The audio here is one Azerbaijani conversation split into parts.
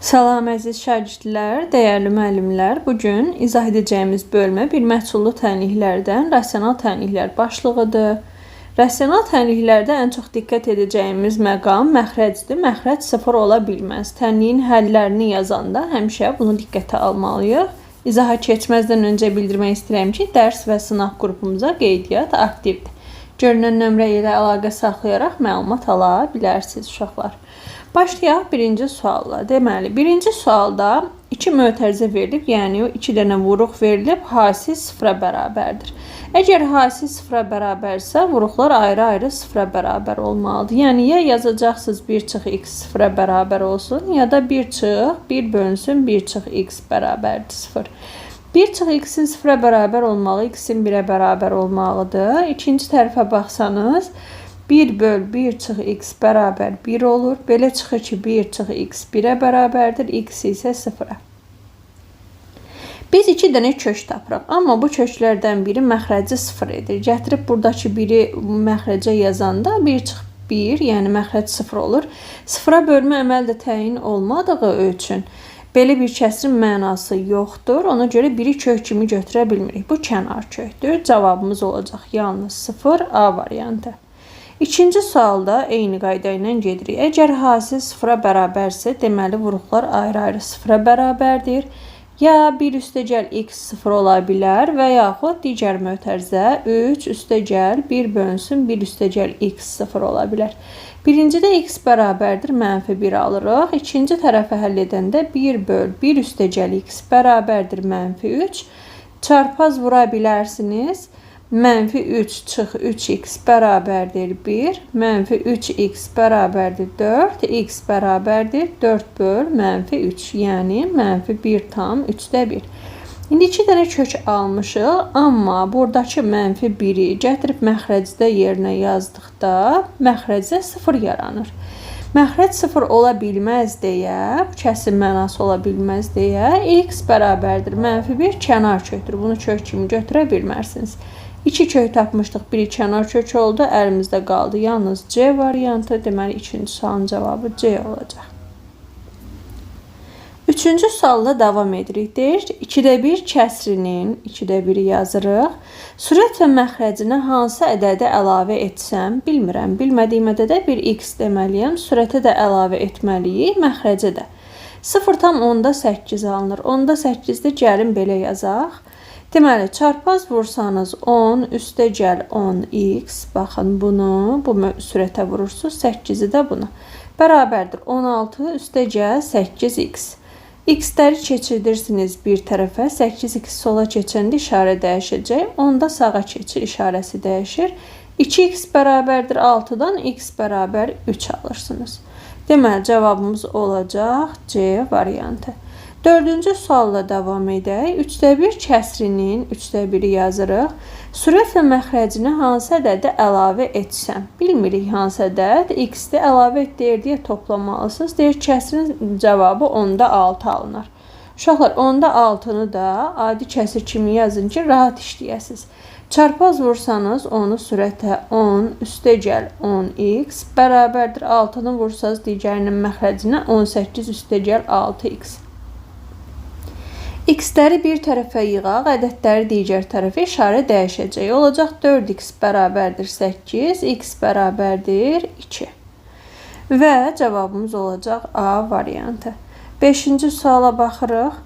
Salam əziz şagirdlər, dəyərli müəllimlər. Bugün izah edəcəyimiz bölmə bir məhsullu tənliklərdən rasional tənliklər başlığıdır. Rasional tənliklərdə ən çox diqqət edəcəyimiz məqam məxrəcdir. Məxrəc 0 ola bilməz. Tənliyin həllərini yazanda həmişə bunu diqqətə almalıyıq. İzaha keçməzdən öncə bildirmək istəyirəm ki, dərs və sınaq qrupumuza qeydiyyat aktivdir. Görünən nömrə ilə əlaqə saxlayaraq məlumat ala bilərsiniz uşaqlar. Başlayaq birinci sualla. Deməli, birinci sualda 2 mötərizə verilib, yəni 2 dənə vuruq verilib, hasi 0-a bərabərdir. Əgər hasi 0-a bərabərsə, vuruqlar ayrı-ayrı 0-a bərabər olmalıdır. Yəni, ya yazacaqsınız 1 çıx x 0-a bərabər olsun, ya da 1 çıx 1 bölünsün 1 çıx x bərabərdir 0. 1 çıx x-in 0-a bərabər olmalı, x-in 1-ə bərabər olmalıdır. İkinci tərəfə baxsanız, 1 böl 1 çıx x bərabər 1 olur. Belə çıxır ki, 1 çıx x 1-ə bərabərdir, x isə 0-a. Biz 2 dənə kök tapırıq, amma bu köklərdən biri məxrəci 0 edir. Gətirib buradakı biri məxrəcə yazanda 1 çıx 1, yəni məxrəc 0 olur. 0-a bölmə əməl də təyin olmadığı üçün belə bir kəsrin mənası yoxdur. Ona görə biri kök kimi götürə bilmirik. Bu kənar kökdür. Cavabımız olacaq yalnız 0, A variantı. İkinci sualda eyni qayda ilə gedirik. Əgər hasi 0-a bərabərsə, deməli vuruqlar ayrı-ayrı 0-a bərabərdir. Ya 1 üstəgəl x 0 ola bilər və yaxud digər mötərizə 3 üstəgəl 1 bölünsün 1 üstəgəl x 0 ola bilər. Birincidə x bərabərdir, mənfi 1 alırıq. İkinci tərəfə həll edəndə 1 böl 1 üstəgəl x bərabərdir, mənfi 3. Çarpaz vura bilərsiniz. Mənfi 3 çıx 3x bərabərdir 1, mənfi 3x bərabərdir 4, x bərabərdir 4 böl mənfi 3, yəni mənfi 1 tam 3də 1. İndi 2 dənə kök almışıq, amma buradakı mənfi 1-i gətirib məxrəcdə yerinə yazdıqda məxrəcdə 0 yaranır. Məxrəc 0 ola bilməz deyə, bu kəsin mənası ola bilməz deyə, x bərabərdir mənfi 1 kənar kökdür. Bunu kök kimi götürə bilmərsiniz. 2 kök tapmışdıq, biri kənar kök oldu, əlimizdə qaldı yalnız C variantı, deməli ikinci sualın cavabı C olacaq. Üçüncü sualla davam edirik. Deyir, 2də 1 kəsrinin, 2də 1-i yazırıq. Sürət və məxrəcinə hansı ədədə əlavə etsəm, bilmirəm. Bilmədiyim ədədə bir x deməliyəm, sürətə də əlavə etməliyik, məxrəcə də. 0 tam 10-da 8 alınır. 10-da 8-də gəlin belə yazaq. Deməli, çarpaz vursanız 10 üstəgəl 10x, baxın bunu, bu sürətə vurursunuz, 8-i də buna. Bərabərdir 16 üstəgəl 8x. X-ləri keçirirsiniz bir tərəfə, 8x sola keçəndə işarə dəyişəcək, 10-da sağa keçir, işarəsi dəyişir. 2x bərabərdir 6-dan, x bərabər 3 alırsınız. Deməli, cavabımız olacaq C variantı. Dördüncü sualla davam edək. 3də 1 kəsrinin 3də 1-i yazırıq. Sürət və məxrəcinə hansı ədədə əlavə etsəm? Bilmirik hansı ədəd. X-də əlavə et deyir deyə toplamalısınız. Deyir, kəsrin cavabı 10-da 6 alınır. Uşaqlar, 10-da 6-nı da adi kəsir kimi yazın ki, rahat işləyəsiniz. Çarpaz vursanız 10-u sürətə 10 üstəgəl 10x bərabərdir 6-nı vursanız digərinin məxrəcinə 18 üstəgəl 6x. X-ləri bir tərəfə yığaq, ədədləri digər tərəfə işarə dəyişəcək. Olacaq 4x bərabərdir 8, x bərabərdir 2. Və cavabımız olacaq A variantı. 5-ci suala baxırıq.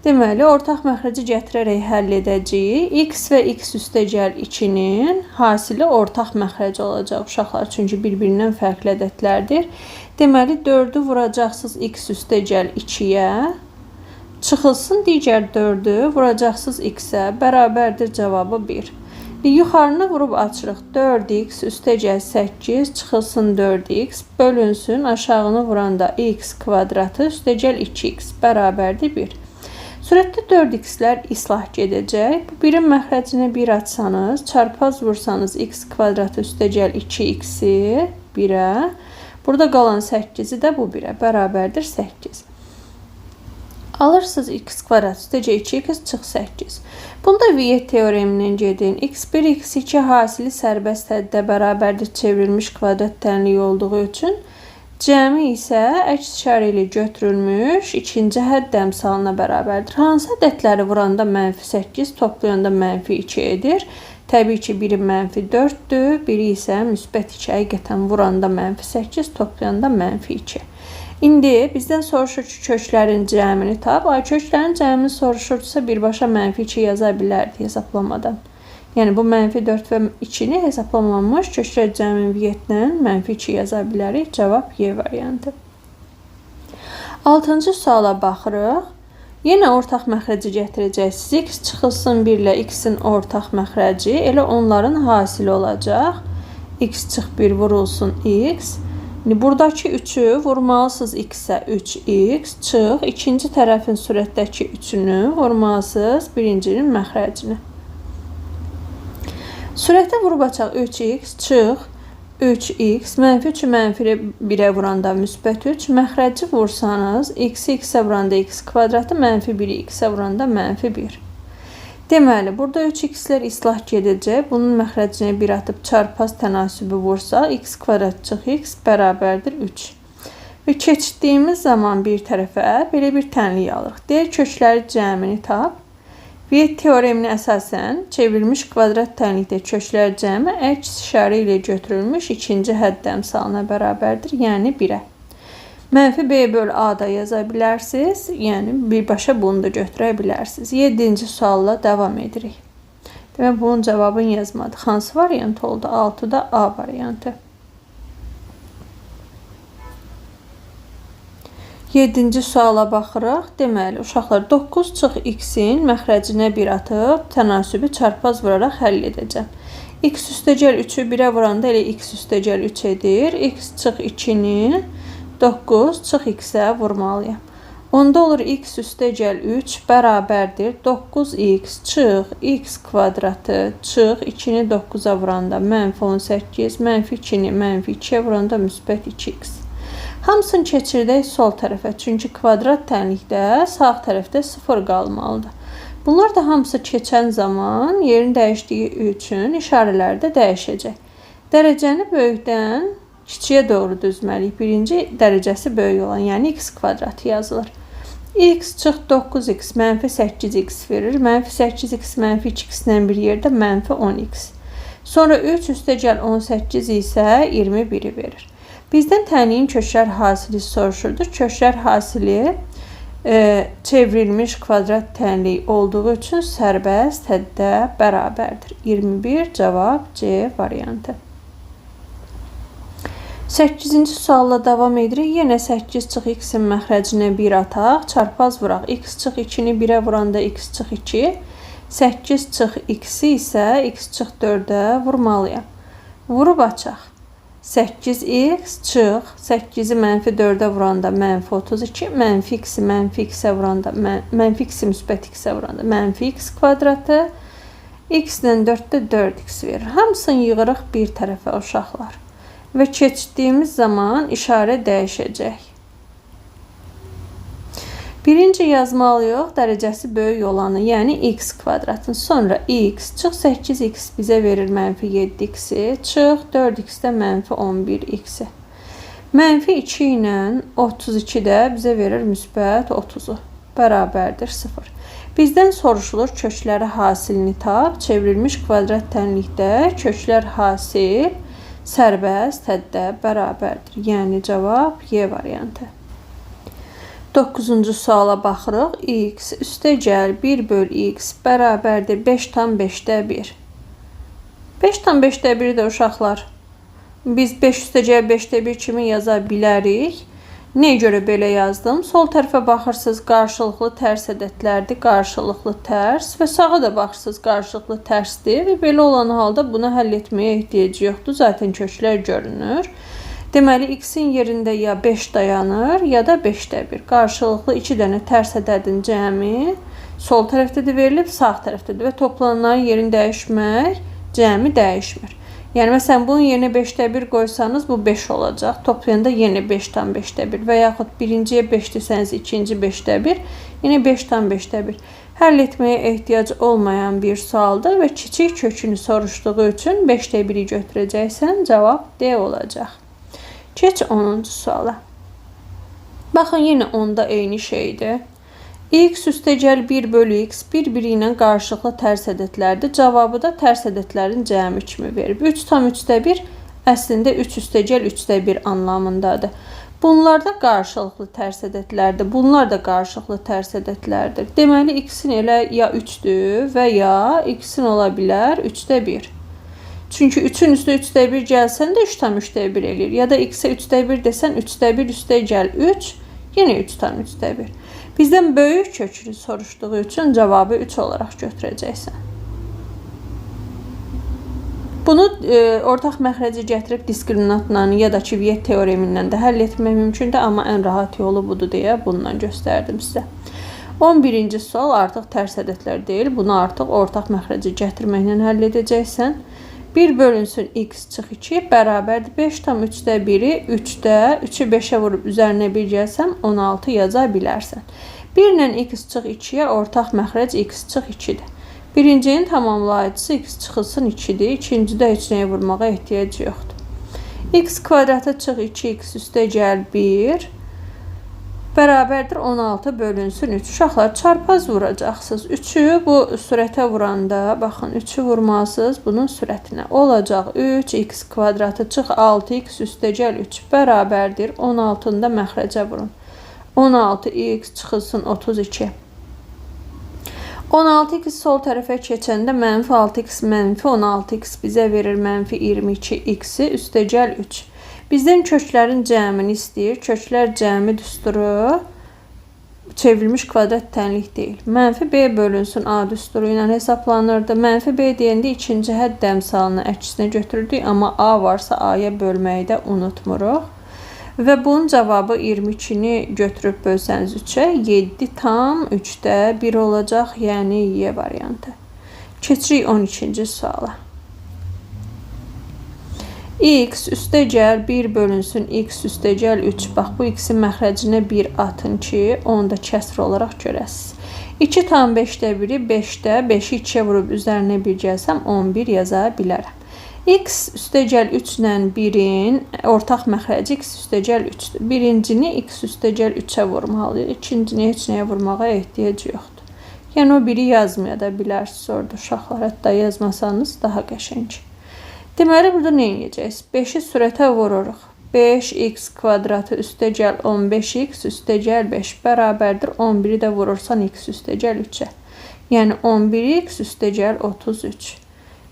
Deməli, ortaq məxrəci gətirərək həll edəcəyik. X və x üstəgəl 2-nin hasili ortaq məxrəc olacaq uşaqlar, çünki bir-birindən fərqli ədədlərdir. Deməli, 4-ü vuracaqsınız x üstəgəl 2-yə. Çıxılsın digər 4-ü vuracaqsınız x-ə, bərabərdir cavabı 1. Yuxarını vurub açırıq 4x üstəgəl 8, çıxılsın 4x, bölünsün aşağını vuranda x kvadratı üstəgəl 2x, bərabərdir 1. Sürətdə 4x-lər islah gedəcək. Bu birin məxrəcinə 1 açsanız, çarpaz vursanız x kvadratı üstəgəl 2x-i 1-ə, burada qalan 8-i də bu 1-ə, bərabərdir 8. Alırsınız x kvadrat üstəgəl 2x çıx 8. Bunda Viet teoremindən gedin. x1, x2 hasili sərbəst həddə bərabərdir çevrilmiş kvadrat tənliyi olduğu üçün Cəmi isə əks işarə ilə götürülmüş ikinci hədd əmsalına bərabərdir. Hansı ədədləri vuranda -8, toplayanda -2 edir? Təbii ki, biri -4'dür, biri isə müsbət 2. Həqiqətən vuranda -8, toplayanda -2. İndi bizdən soruşur ki, köklərin cəmini tap. Köklərin cəmini soruşursa birbaşa -2 yaza bilərdik hesablamadan. Yəni bu -4 və 2-ni hesablamamış köklər cəmi ümumiyyətlə -2 yaza bilərik. Cavab Y variantı. 6-cı suala baxırıq. Yenə ortaq məxrəci gətirəcəksiniz. X çıxılsın 1 ilə X-in ortaq məxrəci elə onların hasili olacaq. X çıx 1 vurulsun X. Buradakı 3'ü vurmalısınız X-ə 3X çıx. İkinci tərəfin sürətdəki 3'ünü vurmalısınız birincinin məxrəcinə. Sürətə vurub açaq 3x çıx 3x -3'ü -1'ə vuranda müsbət 3 məxrəci vursanız x-ə vuranda x kvadratı -1'i x-ə vuranda -1. Deməli burada 3x'lər islah gedəcək. Bunun məxrəcinə 1 atıb çarpaz tənasübü vursa x kvadrat çıx x bərabərdir 3. Və keçdiyimiz zaman bir tərəfə belə bir tənlik alırıq. Deyək kökləri cəmini tap. Viet teoreminə əsasən çevrilmiş kvadrat tənlikdə köklər cəmi əks işarə ilə götürülmüş ikinci hədd əmsalına bərabərdir, yəni 1'ə. -b böl a da yaza bilərsiniz, yəni birbaşa bunu da götürə bilərsiniz. 7-ci sualla davam edirik. Demək bunun cavabını yazmadıq. Hansı variant oldu? 6-da A variantı. 7-ci suala baxırıq. Deməli, uşaqlar 9 çıx x-in məxrəcinə 1 atıb tənasübü çarpaz vuraraq həll edəcəm. X üstəgəl 3'ü 1'ə vuranda elə x üstəgəl 3 edir. X çıx 2'ni 9 çıx x-ə vurmalıyam. Onda olur x üstəgəl 3 bərabərdir 9x çıx x kvadratı çıx 2'ni 9'a vuranda -18, -2'ni -2'ye vuranda müsbət 2x. Hamısını keçirdək sol tərəfə. Çünki kvadrat tənlikdə sağ tərəfdə 0 qalmalıdır. Bunlar da hamısı keçən zaman yerin dəyişdiyi üçün işarələr də dəyişəcək. Dərəcəni böyükdən kiçiyə doğru düzməliyik. Birinci dərəcəsi böyük olan, yəni x kvadratı yazılır. X çıx 9x -8x verir. -8x -2x ilə bir yerdə -10x. Sonra 3 üstəgəl 18 isə 21'i verir. Bizdən tənliyin köklər hasili soruşurdur. Köklər hasili çevrilmiş kvadrat tənliyi olduğu üçün sərbəst həddə bərabərdir. 21 cavab C variantı. 8-ci sualla davam edirik. Yenə 8 çıx x-in məxrəcinə 1 ataq. Çarpaz vuraq. X çıx 2'ni 1'ə vuranda x çıx 2. 8 çıx x-i isə x çıx 4'ə vurmalıyam. Vurub açaq. 8x çıx 8'i -4'ə vuranda -32, -x-i x-ə vuranda -x-i müsbət x-ə vuranda -x kvadratı, x ilə 4'də 4x verir. Hamısını yığırıq bir tərəfə uşaqlar. Və keçdiyimiz zaman işarə dəyişəcək. Birinci yazmalıyıq dərəcəsi böyük olanı, yəni x kvadratın. Sonra x çıx 8x bizə verir -7x-i, çıx 4x-də -11x-i. -2 ilə 32 də bizə verir müsbət 30'u. Bərabərdir 0. Bizdən soruşulur kökləri hasilini tap. Çevrilmiş kvadrat tənlikdə köklər hasil sərbəst həddə bərabərdir. Yəni cavab Y variantı. 9-cu suala baxırıq. X üstəgəl 1 böl x bərabərdir 5/5'də 1. 5/5'də 1 də uşaqlar. Biz 5 üstəgəl 5'də 1 kimi yaza bilərik. Nəyə görə belə yazdım? Sol tərəfə baxırsınız, qarşılıqlı tərs ədədlərdir, qarşılıqlı tərs və sağa da baxırsınız, qarşılıqlı tərsdir və belə olan halda bunu həll etməyə ehtiyac yoxdur. Zaten köklər görünür. Deməli, x-in yerində ya 5 dayanır, ya da 5'də 1. Qarşılıqlı 2 dənə tərs ədədin cəmi sol tərəfdədir verilib, sağ tərəfdədir və toplananların yerini dəyişmək cəmi dəyişmir. Yəni, məsələn, bunun yerinə 5'də 1 qoysanız, bu 5 olacaq. Toplayanda yenə 5/5'də 1 və yaxud birinciyə 5 desəniz, ikinci 5'də 1, yenə 5/5'də 1. Həll etməyə ehtiyac olmayan bir sualdır və kiçik kökünü soruşduğu üçün 5'də 1'i götürəcəksən, cavab D olacaq. Keç 10-cu suala. Baxın, yenə onda eyni şeydir. X üstəgəl 1 bölü x bir-biri ilə qarşılıqlı tərs ədədlərdir. Cavabı da tərs ədədlərin cəmi kimi verib. 3 tam 3də 1 əslində 3 üstəgəl 3də 1 anlamındadır. Bunlar da qarşılıqlı tərs ədədlərdir. Bunlar da qarşılıqlı tərs ədədlərdir. Deməli, x-in elə ya 3-dür və ya x-in ola bilər 3də 1. Çünki 3-ün üstə 3də 1 gəlsən də 3 tam 3də 1 eləyir. Ya da x-ə 3də 1 desən 3də 1 üstəgəl 3, yenə 3 tam 3də 1. Bizdən böyük kökünü soruşduğu üçün cavabı 3 olaraq götürəcəksən. Bunu ortaq məxrəci gətirib diskriminantla ya da ki, Viet teoremindən də həll etmək mümkündür, amma ən rahat yolu budur deyə bundan göstərdim sizə. 11-ci sual artıq tərs ədədlər deyil. Bunu artıq ortaq məxrəci gətirməklə həll edəcəksən. 1 bölünsün x çıx 2 bərabərdir 5 tam 3də 1-i 3-də 3-ü 5-ə vurub üzərinə 1 gəlsəm 16 yaza bilərsən. 1 ilə x çıx 2-yə ortaq məxrəc x çıx 2-dir. Birincinin tamamlayıcısı x çıxılsın 2-dir. İkincidə heç nəyə vurmağa ehtiyac yoxdur. X kvadratı çıx 2x üstəgəl 1 bərabərdir 16 bölünsün 3. Uşaqlar, çarpaz vuracaqsınız. 3-ü bu sürətə vuranda, baxın, 3-ü vurmalısınız bunun sürətinə. Olacaq 3x kvadratı çıx 6x üstəgəl 3 bərabərdir 16-nı da məxrəcə vurun. 16x çıxılsın 32. 16x sol tərəfə keçəndə mənfi 6x mənfi 16x bizə verir mənfi 22x-i üstəgəl 3. Bizdən köklərin cəmini istəyir. Köklər cəmi düsturu çevrilmiş kvadrat tənlik deyil. Mənfi b bölünsün a düsturu ilə hesablanırdı. Mənfi b deyəndə ikinci hədd əmsalını əksinə götürdük, amma a varsa a-ya bölməyi də unutmuruq. Və bunun cavabı 22-ni götürüb bölsəniz 3-ə 7 tam 3də 1 olacaq, yəni Y variantı. Keçirik 12-ci suala. X üstəgəl 1 bölünsün x üstəgəl 3. Bax, bu x-in məxrəcinə 1 atın ki, onu da kəsr olaraq görəsiniz. 2 tam 5də 1-i 5də 5-i 2-yə vurub üzərinə 1 gəlsəm 11 yaza bilərəm. X üstəgəl 3 ilə 1-in ortaq məxrəci x üstəgəl 3-dür. Birincini x üstəgəl 3-ə vurmalıyıq. İkincini heç nəyə vurmağa ehtiyac yoxdur. Yəni o biri yazmaya da bilərsiniz orada uşaqlar. Hətta yazmasanız daha qəşəng. Deməli, burada nə edəcəyiz? 5-i sürətə vururuq. 5x kvadratı üstəgəl 15x üstəgəl 5 bərabərdir 11-i də vurursan x üstəgəl 3-ə. Yəni 11x üstəgəl 33.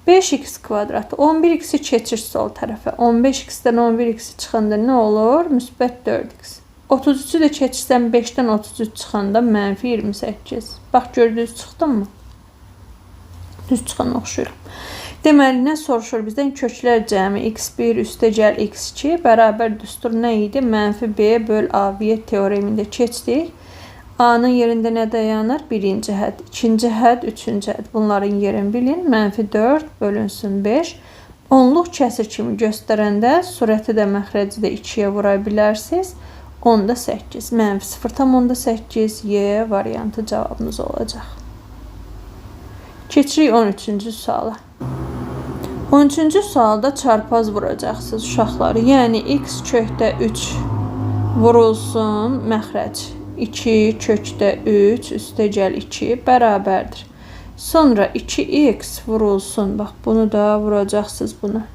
5x kvadratı 11x-i keçir sol tərəfə. 15x-dən 11x-i çıxanda nə olur? Müsbət 4x. 33-ü də keçirsən 5-dən 33 çıxanda mənfi 28. Bax, gördünüz, çıxdın mı? Düz çıxan oxşuyuram. Deməli, nə soruşur bizdən? Köklər cəmi x1 üstəgəl x2 bərabər düstur nə idi? Mənfi b böl a Viet teoremində keçdik. A-nın yerində nə dayanır? Birinci hədd, ikinci hədd, üçüncü hədd. Bunların yerini bilin. Mənfi 4 bölünsün 5. Onluq kəsir kimi göstərəndə surəti də məxrəci də 2-yə vura bilərsiniz. 10-da 8. Mənfi 0,8 Y variantı cavabımız olacaq. Keçirik 13-cü suala. 13-cü sualda çarpaz vuracaqsınız uşaqları. Yəni x kökdə 3 vurulsun məxrəc 2 kökdə 3 üstəgəl 2 bərabərdir. Sonra 2x vurulsun. Bax, bunu da vuracaqsınız buna.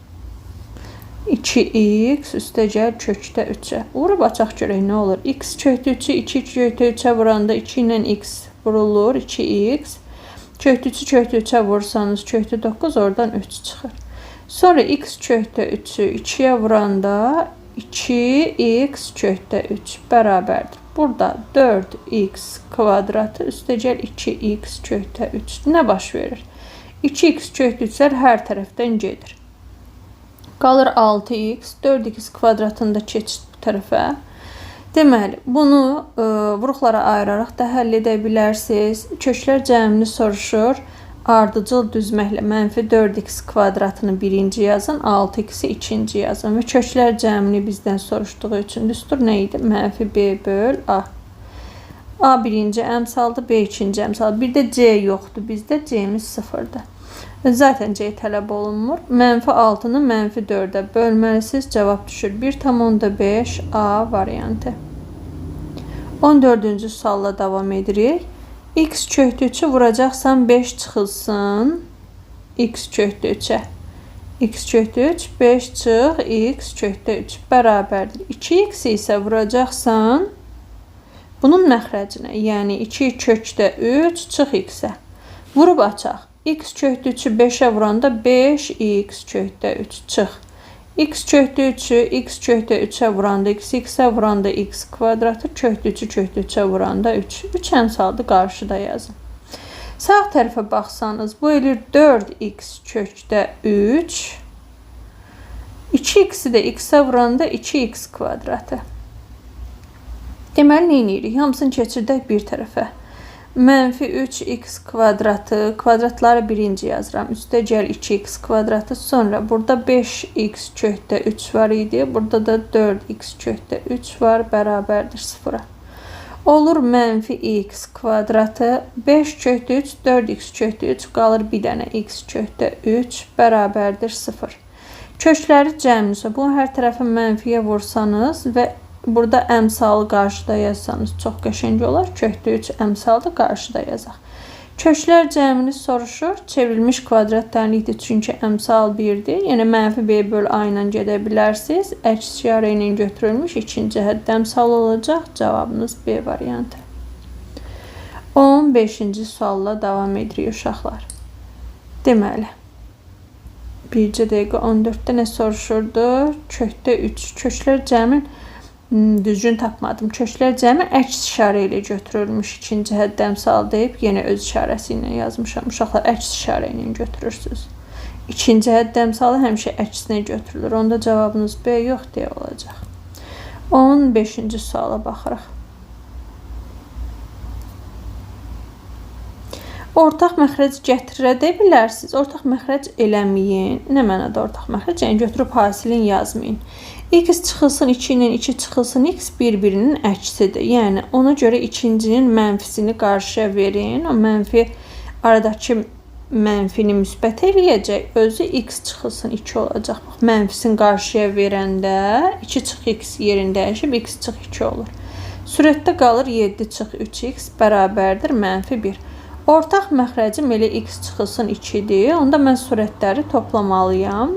2x üstəgəl kökdə 3-ə. Vurub açaq görək nə olur. X kökdə 3-ü 2 kökdə 3-ə vuranda 2 ilə x vurulur. 2x. Kökdə 3-ü kökdə 3-ə vursanız kökdə 9 oradan 3 çıxır. Sonra x kökdə 3-ü 2-yə vuranda 2x kökdə 3 bərabərdir. Burada 4x kvadratı üstəgəl 2x kökdə 3. Nə baş verir? 2x kökdə 3-lər hər tərəfdən gedir. Qalır 6x, 4x kvadratını da keçir bu tərəfə. Deməli, bunu vuruqlara ayıraraq da həll edə bilərsiniz. Köklər cəmini soruşur. Ardıcıl düzməklə mənfi 4x kvadratını birinci yazın, 6x-i ikinci yazın. Və köklər cəmini bizdən soruşduğu üçün düstur nə idi? Mənfi b böl a. A birinci əmsaldır, b ikinci əmsaldır. Bir də c yoxdur bizdə, c-miz 0-dır. Zaten C tələb olunmur. -6-nı -4-ə bölməlisiniz. Cavab düşür 1,5 A variantı. 14-cü sualla davam edirik. X köhdü 3'ü vuracaqsan 5 çıxılsın. X köhdü 3'ə. X köhdü 3, 5 çıx, X köhdü 3 bərabərdir. 2X isə vuracaqsan bunun məxrəcinə, yəni 2 kökdə 3 çıx X-ə. Vurub açaq. X köhdü 3'ü 5'ə vuranda 5X köhdü 3 çıx. X köhdü 3'ü X köhdü 3'ə vuranda X-ə vuranda X kvadratı, köhdü 3'ü köhdü 3'ə vuranda 3. 3 əmsaldır, qarşıda yazın. Sağ tərəfə baxsanız, bu eləyir 4X kökdə 3. 2X'i də X-ə vuranda 2X kvadratı. Deməli, nə edirik? Hamısını keçirdək bir tərəfə. -3x kvadratı, kvadratları birinci yazıram. Üstə gəl 2x kvadratı. Sonra burada 5x kökdə 3 var idi. Burada da 4x kökdə 3 var. Bərabərdir 0-a. Olur -x kvadratı. 5 kökdə 3, 4x kökdə 3 qalır bir dənə x kökdə 3 bərabərdir 0. Kökləri cəmlisi. Bunu hər tərəfə mənfiyə vursanız və burada əmsalı qarşıda yazsanız çox qəşəng olar. Kökdə 3 əmsalda qarşıda yazaq. Köklər cəmini soruşur. Çevrilmiş kvadrat tənlikdir çünki əmsal 1'dir. Yəni -b böl a ilə gedə bilərsiniz. Əks işarə ilə götürülmüş ikinci hədd əmsal olacaq. Cavabınız B variantı. 15-ci sualla davam edirik uşaqlar. Deməli, bircə dəqiqə 14'də nə soruşurdu? Kökdə 3. Köklər cəmin düzgün tapmadım. Köklər cəmi əks işarə ilə götürülmüş ikinci hədd əmsal deyib yenə öz işarəsi ilə yazmışam. Uşaqlar əks işarə ilə götürürsünüz. İkinci hədd əmsalı həmişə əksinə götürülür. Onda cavabınız B yox deyə olacaq. 15-ci suala baxırıq. Ortaq məxrəc gətirə bilərsiniz. Ortaq məxrəc eləməyin. Nə mənada ortaq məxrəc? Yəni götürüb hasilin yazmayın. X çıxılsın 2 ilə 2 çıxılsın X bir-birinin əksidir. Yəni ona görə ikincinin mənfisini qarşıya verin. O mənfi aradakı mənfini müsbət eləyəcək. Özü X çıxılsın 2 olacaq. Bax, mənfisini qarşıya verəndə 2 çıx X yerini dəyişib X çıx 2 olur. Sürətdə qalır 7 çıx 3X bərabərdir -1. Ortaq məxrəcim elə X çıxılsın 2'dir. Onda mən sürətləri toplamalıyam.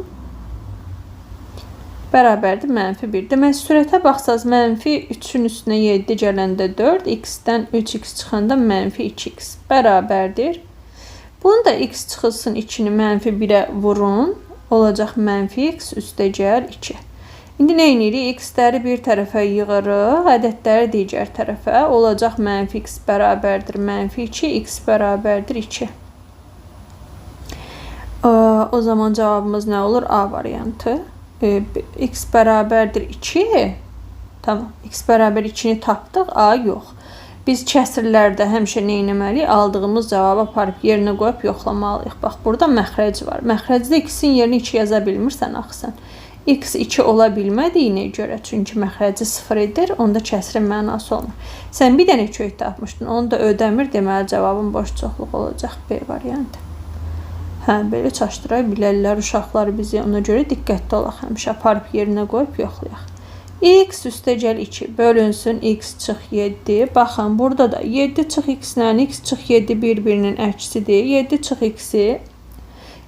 Bərabərdir -1. Demək, sürətə baxsaz -3'ün üstünə 7 gələndə 4, X-dən 3X çıxanda -2X bərabərdir. Bunu da X çıxılsın 2'ni -1'ə vurun. Olacaq -X üstə gəl 2. İndi nə edirik? X-ləri bir tərəfə yığırıq, ədədləri digər tərəfə. Olacaq -X bərabərdir -2, X bərabərdir 2. O zaman cavabımız nə olur? A variantı. X bərabərdir 2. Tamam. X bərabər 2'ni tapdıq. A yox. Biz kəsirlərdə həmişə nə etməliyik? Aldığımız cavabı aparıb yerinə qoyub yoxlamalıyıq. Bax, burada məxrəc var. Məxrəcdə X-in yerini 2 yaza bilmirsən axı sən. X 2 ola bilmədiyinə görə, çünki məxrəci 0 edir, onda kəsirin mənası olmur. Sən bir dənə kök tapmışdın, onu da ödəmir, deməli cavabın boş çoxluq olacaq B variantı. Hə, belə çaşdıra bilərlər uşaqlar bizi, ona görə diqqətli olaq, həmişə aparıb yerinə qoyub yoxlayaq. X üstə gəl 2 bölünsün X çıx 7. Baxın, burada da 7 çıx X ilə X çıx 7 bir-birinin əksidir. 7 çıx X-i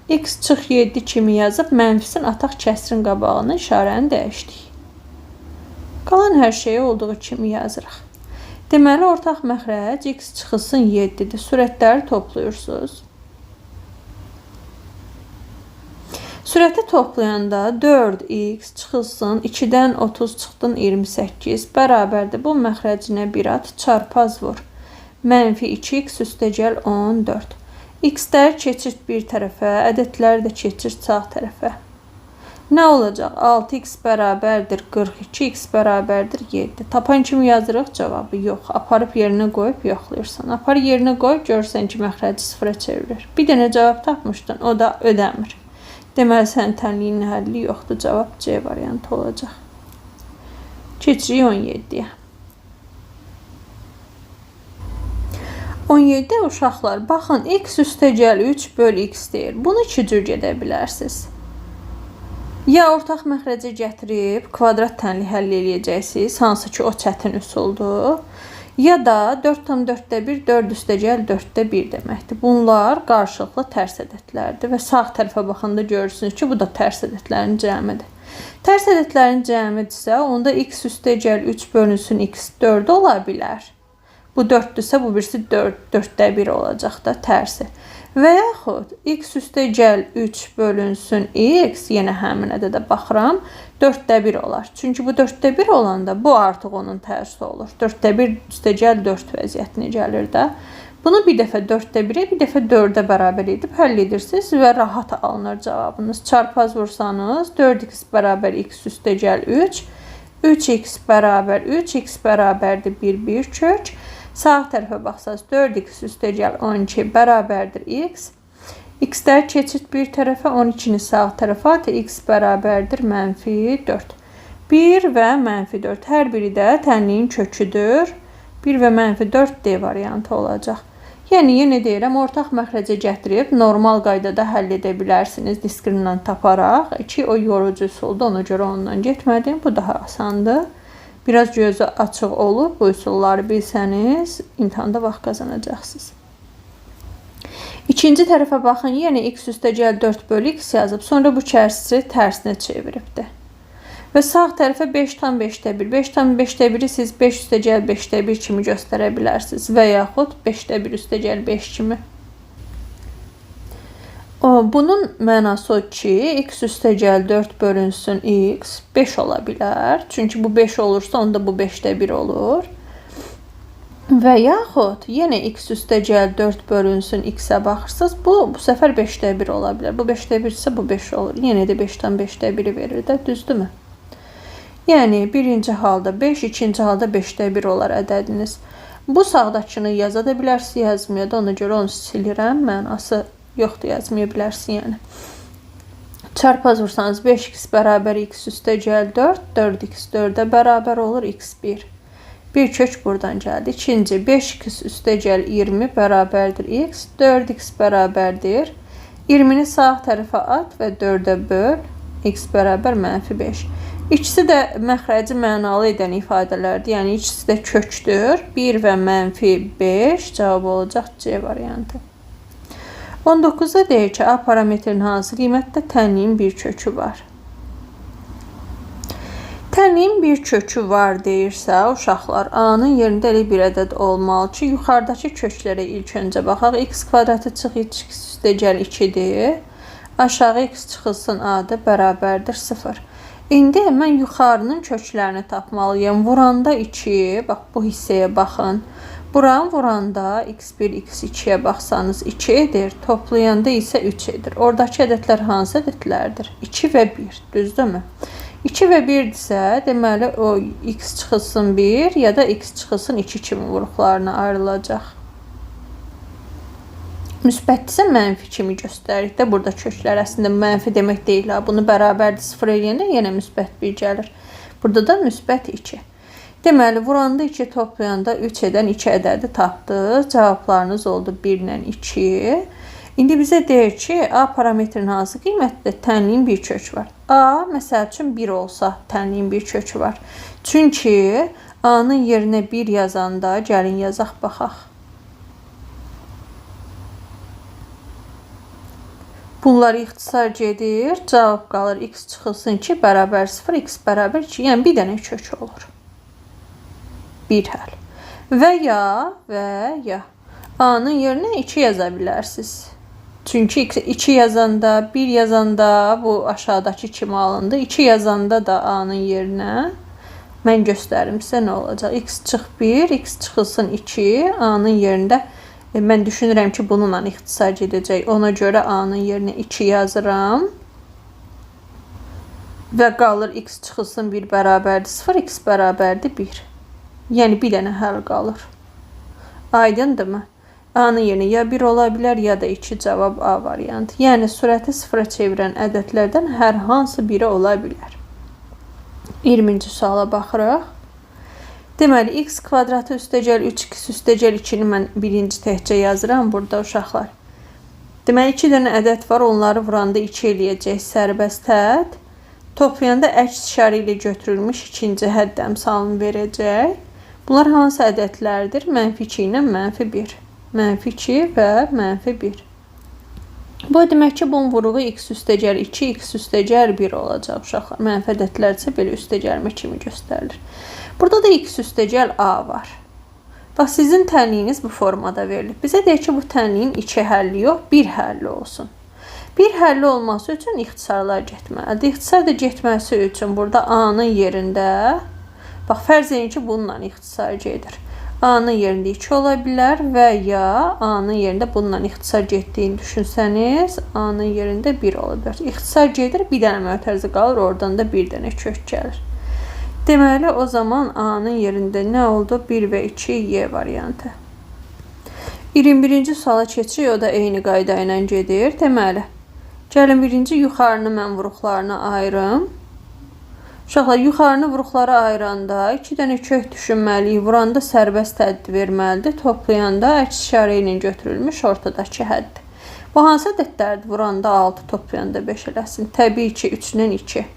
X çıx 7 kimi yazıb mənfisin ataq kəsrin qabağını işarəni dəyişdik. Qalan hər şeyi olduğu kimi yazırıq. Deməli, ortaq məxrəc X çıxılsın 7'dir. Sürətləri toplayırsınız. Sürəti toplayanda 4x çıxılsın 2'dən 30 çıxdın 28 bərabərdir. Bu məxrəcinə bir at çarpaz vur. -2x üstə gəl 14. X-ləri keçirt bir tərəfə, ədədləri də keçirt sağ tərəfə. Nə olacaq? 6x bərabərdir 42, x bərabərdir 7. Tapan kimi yazırıq cavabı? Yox. Aparıb yerinə qoyub yoxlayırsan. Apar yerinə qoyub görürsən ki, məxrəci 0'a çevirir. Bir dənə cavab tapmışdın, o da ödəmir. Deməli, sənin tənliyin həlli yoxdur. Cavab C variantı olacaq. Keçirik 17'yə. 17 uşaqlar, baxın, x üstəgəl 3 bölü x deyir. Bunu iki cür gedə bilərsiniz. Ya ortaq məxrəcə gətirib kvadrat tənli həll eləyəcəksiniz, hansı ki o çətin üsuldur. Ya da 4/4-1 4 üstəgəl 4/1 deməkdir. Bunlar qarşılıqlı tərs ədədlərdir və sağ tərəfə baxanda görürsünüz ki, bu da tərs ədədlərin cəmidir. Tərs ədədlərin cəmidirsə, onda x üstəgəl 3 bölünsün x 4 ola bilər. Bu 4-dürsə, bu birisi 4/1 olacaq da tərsi. Və yaxud x üstəgəl 3 bölünsün x, yenə həmin ədədə baxıram, 4/1 olar. Çünki bu 4/1 olanda bu artıq onun tərsi olur. 4/1 üstəgəl 4 vəziyyətinə gəlir də. Bunu bir dəfə 4/1-ə, bir dəfə 4-ə bərabər edib həll edirsiniz və rahat alınır cavabınız. Çarpaz vursanız 4x bərabər x üstəgəl 3, 3x bərabər 3, x bərabərdir 1 kök. Sağ tərəfə baxsaq 4x üstəgəl 12 bərabərdir x. X-lər keçid bir tərəfə, 12-ni sağ tərəfə atı, x bərabərdir -4. 1 və -4 hər biri də tənliyin köküdür. 1 və -4 D variantı olacaq. Yəni yenə deyirəm, ortaq məxrəcə gətirib normal qaydada həll edə bilərsiniz diskriminant taparaq. Ki o yorucu üsuldur, ona görə ondan getmədim. Bu daha asandır. Biraz gözü açıq olub, bu üsulları bilsəniz, imtahanda vaxt qazanacaqsınız. İkinci tərəfə baxın, yenə x üstəgəl 4 bölü x yazıb, sonra bu kəsiri tərsinə çeviribdir. Və sağ tərəfə 5/5-1. 5/5-1-i siz 5 üstəgəl 5/1 kimi göstərə bilərsiniz və yaxud 5/1 üstəgəl 5 kimi. Bunun mənası o ki, x üstəgəl 4 bölünsün x 5 ola bilər. Çünki bu 5 olursa, onda bu 5/1 olur. Və yaxud yenə x üstəgəl 4 bölünsün x-ə baxırsınız, bu səfər 5/1 ola bilər. Bu 5/1 isə bu 5 olur. Yenə də 5/5-1-i verir də, düzdürmü? Yəni, birinci halda 5, ikinci halda 5/1 olar ədədiniz. Bu sağdakını yaza da bilərsiniz, yazmaya da, ona görə onu silirəm, mənası yoxdur, yazmaya bilərsin yəni. Çarpaz vursanız 5x bərabər x üstəgəl 4, 4x 4-ə bərabər olur, x 1. Bir kök buradan gəldi. İkinci, 5x üstəgəl 20 bərabərdir x, 4x bərabərdir. 20-ni sağ tərəfə at və 4-ə böl, x bərabər -5. İkisi də məxrəci mənalı edən ifadələrdir, yəni ikisi də kökdür. 1 və -5 cavab olacaq C variantı. 19-da deyir ki, A parametrin hansı qiymətdə tənliyin bir kökü var. Tənliyin bir kökü var deyirsə, uşaqlar, A-nın yerində elə bir ədəd olmalı ki, yuxarıdakı köklərə ilk öncə baxaq. X kvadratı çıx x üstəgəl 2-dir. Aşağı x çıxılsın A-da bərabərdir 0. İndi mən yuxarının köklərini tapmalıyım. Vuranda 2, bax bu hissəyə baxın. Buranı vuranda x1, x2-yə baxsanız 2 edir, toplayanda isə 3 edir. Oradakı ədədlər hansı ədədlərdir? 2 və 1, düzdürmü? 2 və 1-dirsə, deməli o x çıxılsın 1 ya da x çıxılsın 2 kimi vuruqlarına ayrılacaq. Müsbətdirsə mənfi kimi göstərik də burada köklər. Əslində mənfi demək deyil, bunu bərabərdir 0 eləyəndə yenə müsbət 1 gəlir. Burada da müsbət 2. Deməli, vuranda 2 toplayanda 3 edən 2 ədədi tapdıq. Cavablarınız oldu 1 ilə 2. İndi bizə deyir ki, A parametrin hansı qiymətdə tənliyin bir kök var. A, məsəl üçün 1 olsa tənliyin bir kökü var. Çünki A-nın yerinə 1 yazanda, gəlin yazaq, baxaq. Bunlar ixtisar gedir, cavab qalır x çıxılsın 2 bərabər 0, x bərabər 2, yəni bir dənə kök olur. Bir həll. Və ya A-nın yerinə 2 yaza bilərsiniz. Çünki 2 yazanda, 1 yazanda bu aşağıdakı kimi alındı. 2 yazanda da A-nın yerinə mən göstərim sizə nə olacaq. X çıx 1, x çıxılsın 2, A-nın yerində mən düşünürəm ki, bununla ixtisar gedəcək. Ona görə A-nın yerinə 2 yazıram. Və qalır x çıxılsın 1 bərabərdir 0, x bərabərdir 1. Yəni bir dənə həll qalır. Aydındırmı? A-nın yerinə ya 1 ola bilər, ya da 2, cavab A variantı. Yəni sürəti 0-a çevirən ədədlərdən hər hansı biri ola bilər. 20-ci suala baxırıq. Deməli, x kvadratı üstəgəl 3x üstəgəl 2-ni mən birinci təkcə yazıram burada uşaqlar. Deməli, 2 dənə ədəd var, onları vuranda 2 eləyəcək sərbəst hədd. Toplayanda əks işarə ilə götürülmüş ikinci hədd əmsalını verəcək. Bunlar hansı ədədlərdir? Mənfi 2 ilə mənfi 1. Mənfi 2 və mənfi 1. Bu demək ki, bunun vuruğu x üstəgəl 2, x üstəgəl 1 olacaq uşaqlar. Mənfi ədədlərsə belə üstəgəlmə kimi göstərilir. Burada da x üstəgəl a var. Bax, sizin tənliyiniz bu formada verilib. Bizə deyək ki, bu tənliyin 2 həlli yox, 1 həlli olsun. 1 həlli olması üçün ixtisarlar getməlidir. İxtisar da getməsi üçün burada a-nın yerində, bax, fərz edin ki, bununla ixtisar gedir. A-nın yerində 2 ola bilər və ya a-nın yerində bununla ixtisar getdiyini düşünsəniz, a-nın yerində 1 ola bilər. İxtisar gedir, bir dənə mötərizə qalır, oradan da bir dənə kök gəlir. Deməli, o zaman a-nın yerində nə oldu? 1 və 2 y variantı. 21-ci suala keçirik, o da eyni qayda ilə gedir. Deməli, gəlin birinci yuxarını mən vuruqlarına ayırım. Uşaqlar, yuxarını vuruqlara ayıranda 2 dənə kök düşünməliyik. Vuranda sərbəst həddi verməlidir. Toplayanda əks işarə ilə götürülmüş ortadakı həddi. Bu hansı ədədlərdir? Vuranda 6, toplayanda 5 eləsin. Təbii ki, 3-dən 2.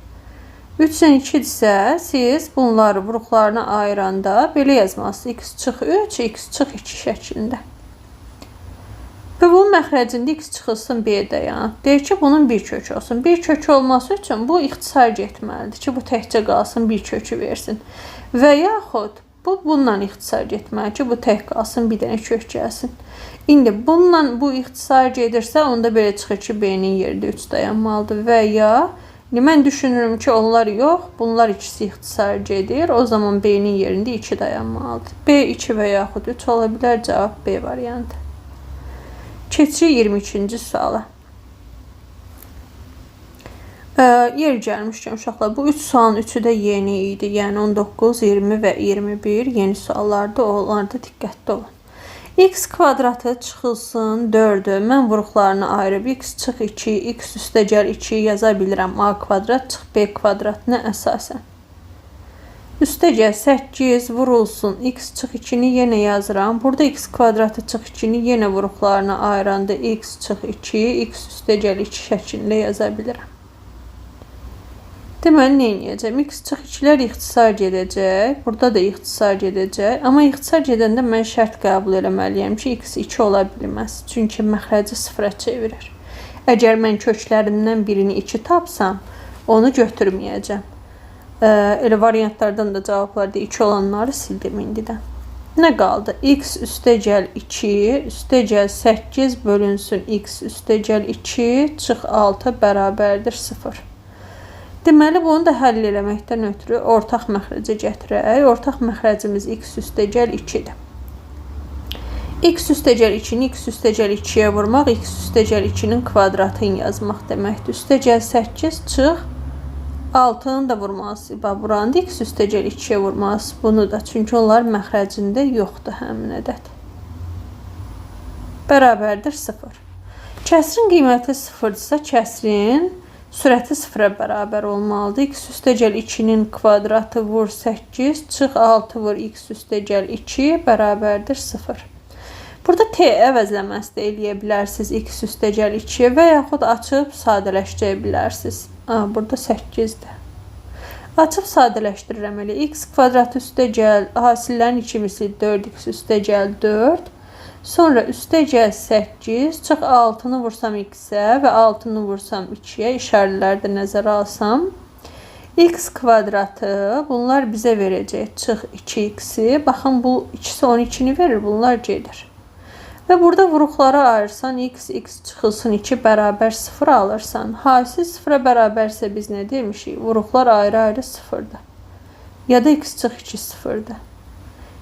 3-dən 2-dirsə, siz bunları vuruqlarına ayıranda belə yazmalısınız. X çıx 3, x çıx 2 şəklində. Və bunun məxrəcində x çıxılsın B-də, yəni. Deyək ki, bunun bir kökü olsun. Bir kökü olması üçün bu ixtisar getməlidir ki, bu təkcə qalsın, bir kökü versin. Və yaxud bununla ixtisar getməlidir ki, bu tək qalsın, bir dənə kök gəlsin. İndi bununla bu ixtisar gedirsə, onda belə çıxır ki, B-nin yerində 3 dayanmalıdır və ya mən düşünürüm ki, onlar yox, bunlar ikisi ixtisar gedir. O zaman B-nin yerində 2 dayanmalıdır. B 2 və yaxud 3 ola bilər, cavab B variantı. Keçirik 23-cü suala. Yer gəlmişkən uşaqlar, bu 3 sualın 3-ü də yeni idi. Yəni 19, 20 və 21 yeni suallardır. Onlarda diqqətli olun. X kvadratı çıxılsın 4-ü. Mən vuruqlarını ayırıb x çıx 2, x üstəgəl 2 yaza bilirəm. A kvadrat çıx B kvadratına əsasən. Üstəgəl 8 vurulsun x çıx 2-ni yenə yazıram. Burada x kvadratı çıx 2-ni yenə vuruqlarına ayıranda x çıx 2, x üstəgəl 2 şəklində yaza bilirəm. Deməli, nə edəcəm? X çıx 2-lər ixtisar gedəcək. Burada da ixtisar gedəcək. Amma ixtisar gedəndə mən şərt qəbul eləməliyəm ki, x 2 ola bilməz. Çünki məxrəci sıfıra çevirir. Əgər mən köklərindən birini 2 tapsam, onu götürməyəcəm. Elə variantlardan da cavablarda 2 olanları sildim indidən. Nə qaldı? X üstəgəl 2, üstəgəl 8 bölünsün x üstəgəl 2 çıx 6 bərabərdir 0. Deməli, bunu da həll eləməkdən ötürü ortaq məxrəcə gətirək. Ortaq məxrəcimiz x üstəgəl 2-dir. X üstəgəl 2-ni x üstəgəl 2-yə vurmaq, x üstəgəl 2-nin kvadratını yazmaq deməkdir. Üstəgəl 8 çıx 6-nı da vurmalısınız. Buranda x üstəgəl 2-yə vurmalısınız bunu da. Çünki onlar məxrəcində yoxdur həmin ədəd. Bərabərdir 0. Kəsrin qiyməti 0-dırsa, kəsrin sürəti 0-a bərabər olmalıdır. X üstəgəl 2-nin kvadratı vur 8, çıx 6 vur x üstəgəl 2 bərabərdir 0. Burada t əvəzləməsi də eləyə bilərsiniz x üstəgəl 2-yə və yaxud açıb sadələşdirə bilərsiniz. Burada 8-dir. Açıb sadələşdirirəm elə. X kvadratı üstəgəl, hasillərin ikimisi 4x üstəgəl 4. Sonra üstəgəl 8, çıx 6-nı vursam x-ə və 6-nı vursam 2-yə, işarələri də nəzərə alsam. X kvadratı, bunlar bizə verəcək, çıx 2x-i. Baxın, bu ikisi 12-ni verir, bunlar gedir. Və burada vuruqlara ayırsan, x çıxılsın 2 bərabər 0 alırsan. Hasil 0-a bərabərsə biz nə demişik? Vuruqlar ayrı-ayrı 0-dır. Ya da x çıx 2 0-dır.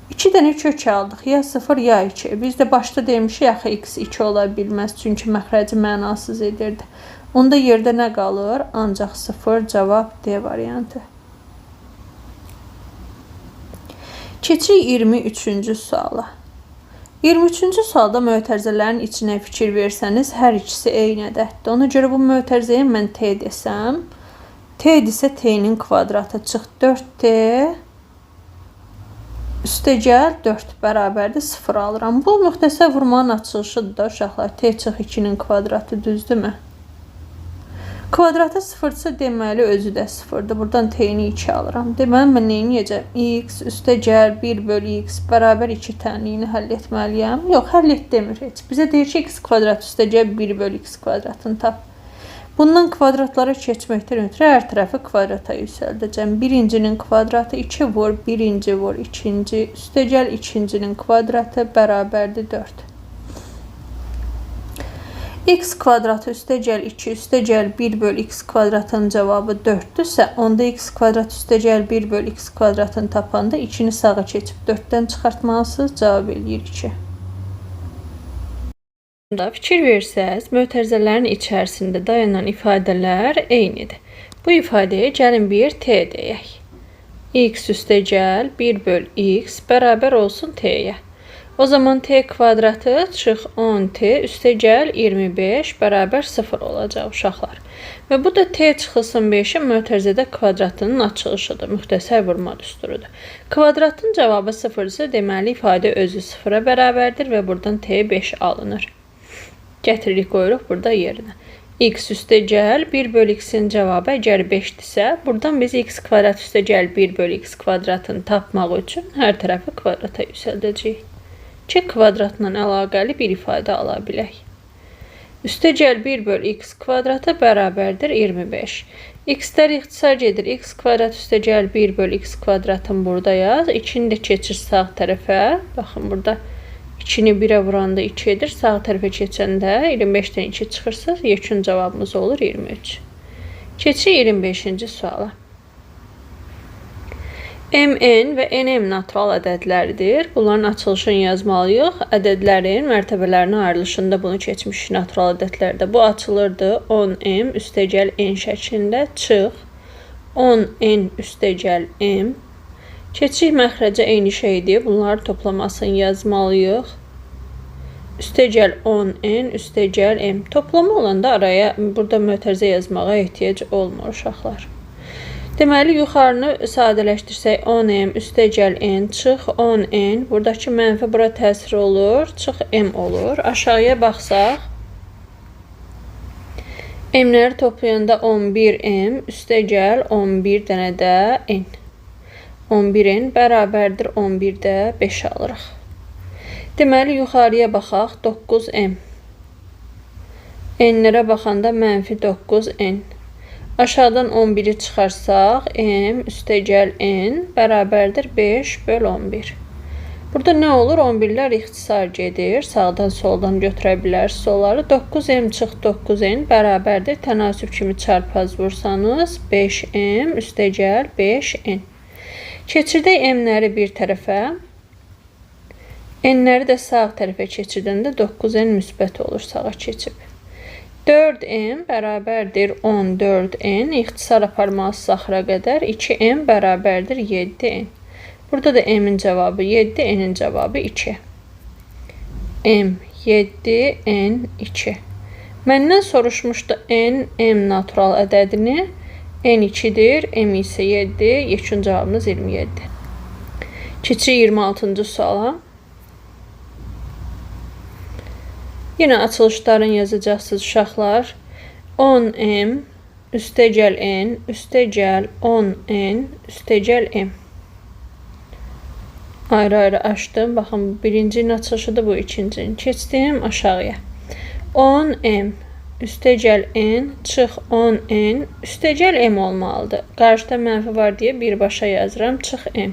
2 dənə kök aldıq, ya 0 ya 2. Biz də başda demişik, axı x 2 ola bilməz, çünki məxrəci mənasız edirdi. Onda yerdə nə qalır? Ancaq 0, cavab D variantı. Keçirik 23-cü suala. 23-cü sualda mötərizələrin içinə fikir versəniz, hər ikisi eyni ədəddir. Ona görə bu mötərizəyə mən t desəm, t desə t'nin kvadratı çıx 4t üstəgəl 4 bərabərdir 0 alıram. Bu müxtəsər vurmanın açılışıdır da uşaqlar. T çıx 2-nin kvadratı düzdürmü? Kvadratı 0-dırsa deməli özü də 0-dır. Buradan T-ni 2 alıram. Deməli mən nə edəcəm? X üstəgəl 1 bölü x bərabər 2 tənliyini həll etməliyəm. Yox, həll et demir heç. Bizə deyir ki, x kvadrat üstəgəl 1 bölü x kvadratını tap. Bundan kvadratlara keçməkdən ötürü hər tərəfi kvadrata yüksəldəcəm. Birincinin kvadratı 2 vur, birinci vur, ikinci, üstəgəl ikincinin kvadratı bərabərdir 4. X kvadratı üstəgəl 2, üstəgəl 1 bölü x kvadratının cavabı 4-dürsə, onda x kvadrat üstəgəl 1 bölü x kvadratını tapanda 2-ni sağa keçib 4-dən çıxartmalısınız, cavab eləyir 2. Fikir versəz, mötərizələrin içərisində dayanan ifadələr eynidir. Bu ifadəyə gəlin bir t deyək. X üstəgəl 1 bölü x bərabər olsun t-yə. O zaman t kvadratı çıx 10t üstəgəl 25 bərabər 0 olacaq uşaqlar. Və bu da t çıxılsın 5-in mötərizədə kvadratının açılışıdır. Müxtəsər vurma düsturudur. Kvadratın cavabı 0-dırsa deməli ifadə özü 0-a bərabərdir və buradan t 5 alınır. Gətiririk, qoyuruq burada yerinə. X üstəgəl 1 bölü x-in cavabı əgər 5-dirsə, buradan biz x kvadrat üstəgəl 1 bölü x kvadratını tapmaq üçün hər tərəfi kvadrata yüksəldəcəyik. Ki, kvadratla əlaqəli bir ifadə ala bilək. Üstəgəl 1 bölü x kvadratı bərabərdir 25. X-lər ixtisar gedir. X kvadrat üstəgəl 1 bölü x kvadratını burada yaz. 2-ni də keçir sağ tərəfə. Baxın, burada 2-ni 1-ə vuranda 2 edir. Sağ tərəfə keçəndə 25-dən 2 çıxırsa, yekun cavabımız olur 23. Keçirik 25-ci suala. Mn və nm natural ədədlərdir. Bunların açılışını yazmalıyıq. Ədədlərin mərtəbələrinin ayrılışında bunu keçmiş natural ədədlərdə. Bu açılırdı 10m üstəgəl n şəklində. Çıx 10n üstəgəl m. Keçirik məxrəcə eyni şeydir. Bunları toplamasını yazmalıyıq. Üstəgəl 10n üstəgəl m. Toplama olanda araya burada mötərizə yazmağa ehtiyac olmur uşaqlar. Deməli, yuxarını sadələşdirsək 10m üstəgəl n çıx 10n. Buradakı mənfi bura təsir olur. Çıx m olur. Aşağıya baxsaq. M-ləri toplayanda 11m üstəgəl 11 dənə də n. 11n bərabərdir 11-də 5 alırıq. Deməli, yuxarıya baxaq 9m. N-lərə baxanda mənfi 9n. Aşağıdan 11-i çıxarsaq, m üstəgəl n bərabərdir 5 böl 11. Burada nə olur? 11-lər ixtisar gedir. Sağdan soldan götürə bilərsiniz onları. 9m çıx 9n bərabərdir. Tənasüb kimi çarpaz vursanız 5m üstəgəl 5n. Keçirdək m-ləri bir tərəfə. N-ləri də sağ tərəfə keçirdəndə 9n müsbət olur sağa keçib. 4m bərabərdir 14n. İxtisar aparmalısınız axıra qədər. 2m bərabərdir 7n. Burada da m-in cavabı 7, n-in cavabı 2. M 7, n 2. Məndən soruşmuşdu n, m natural ədədini. N 2-dir, m isə 7. Yekun cavabımız 27. Keçirik 26-cı suala. Yine açılışların yazacaqsınız uşaqlar. 10m üstəgəl n üstəgəl 10n üstəgəl m. Ayrı-ayrı açdım. Baxın, birincinin açılışıdır, bu ikincinin. Keçdim aşağıya. 10m üstəgəl n çıx 10n üstəgəl m olmalıdır. Qarşıda mənfi var deyə birbaşa yazıram. Çıx m.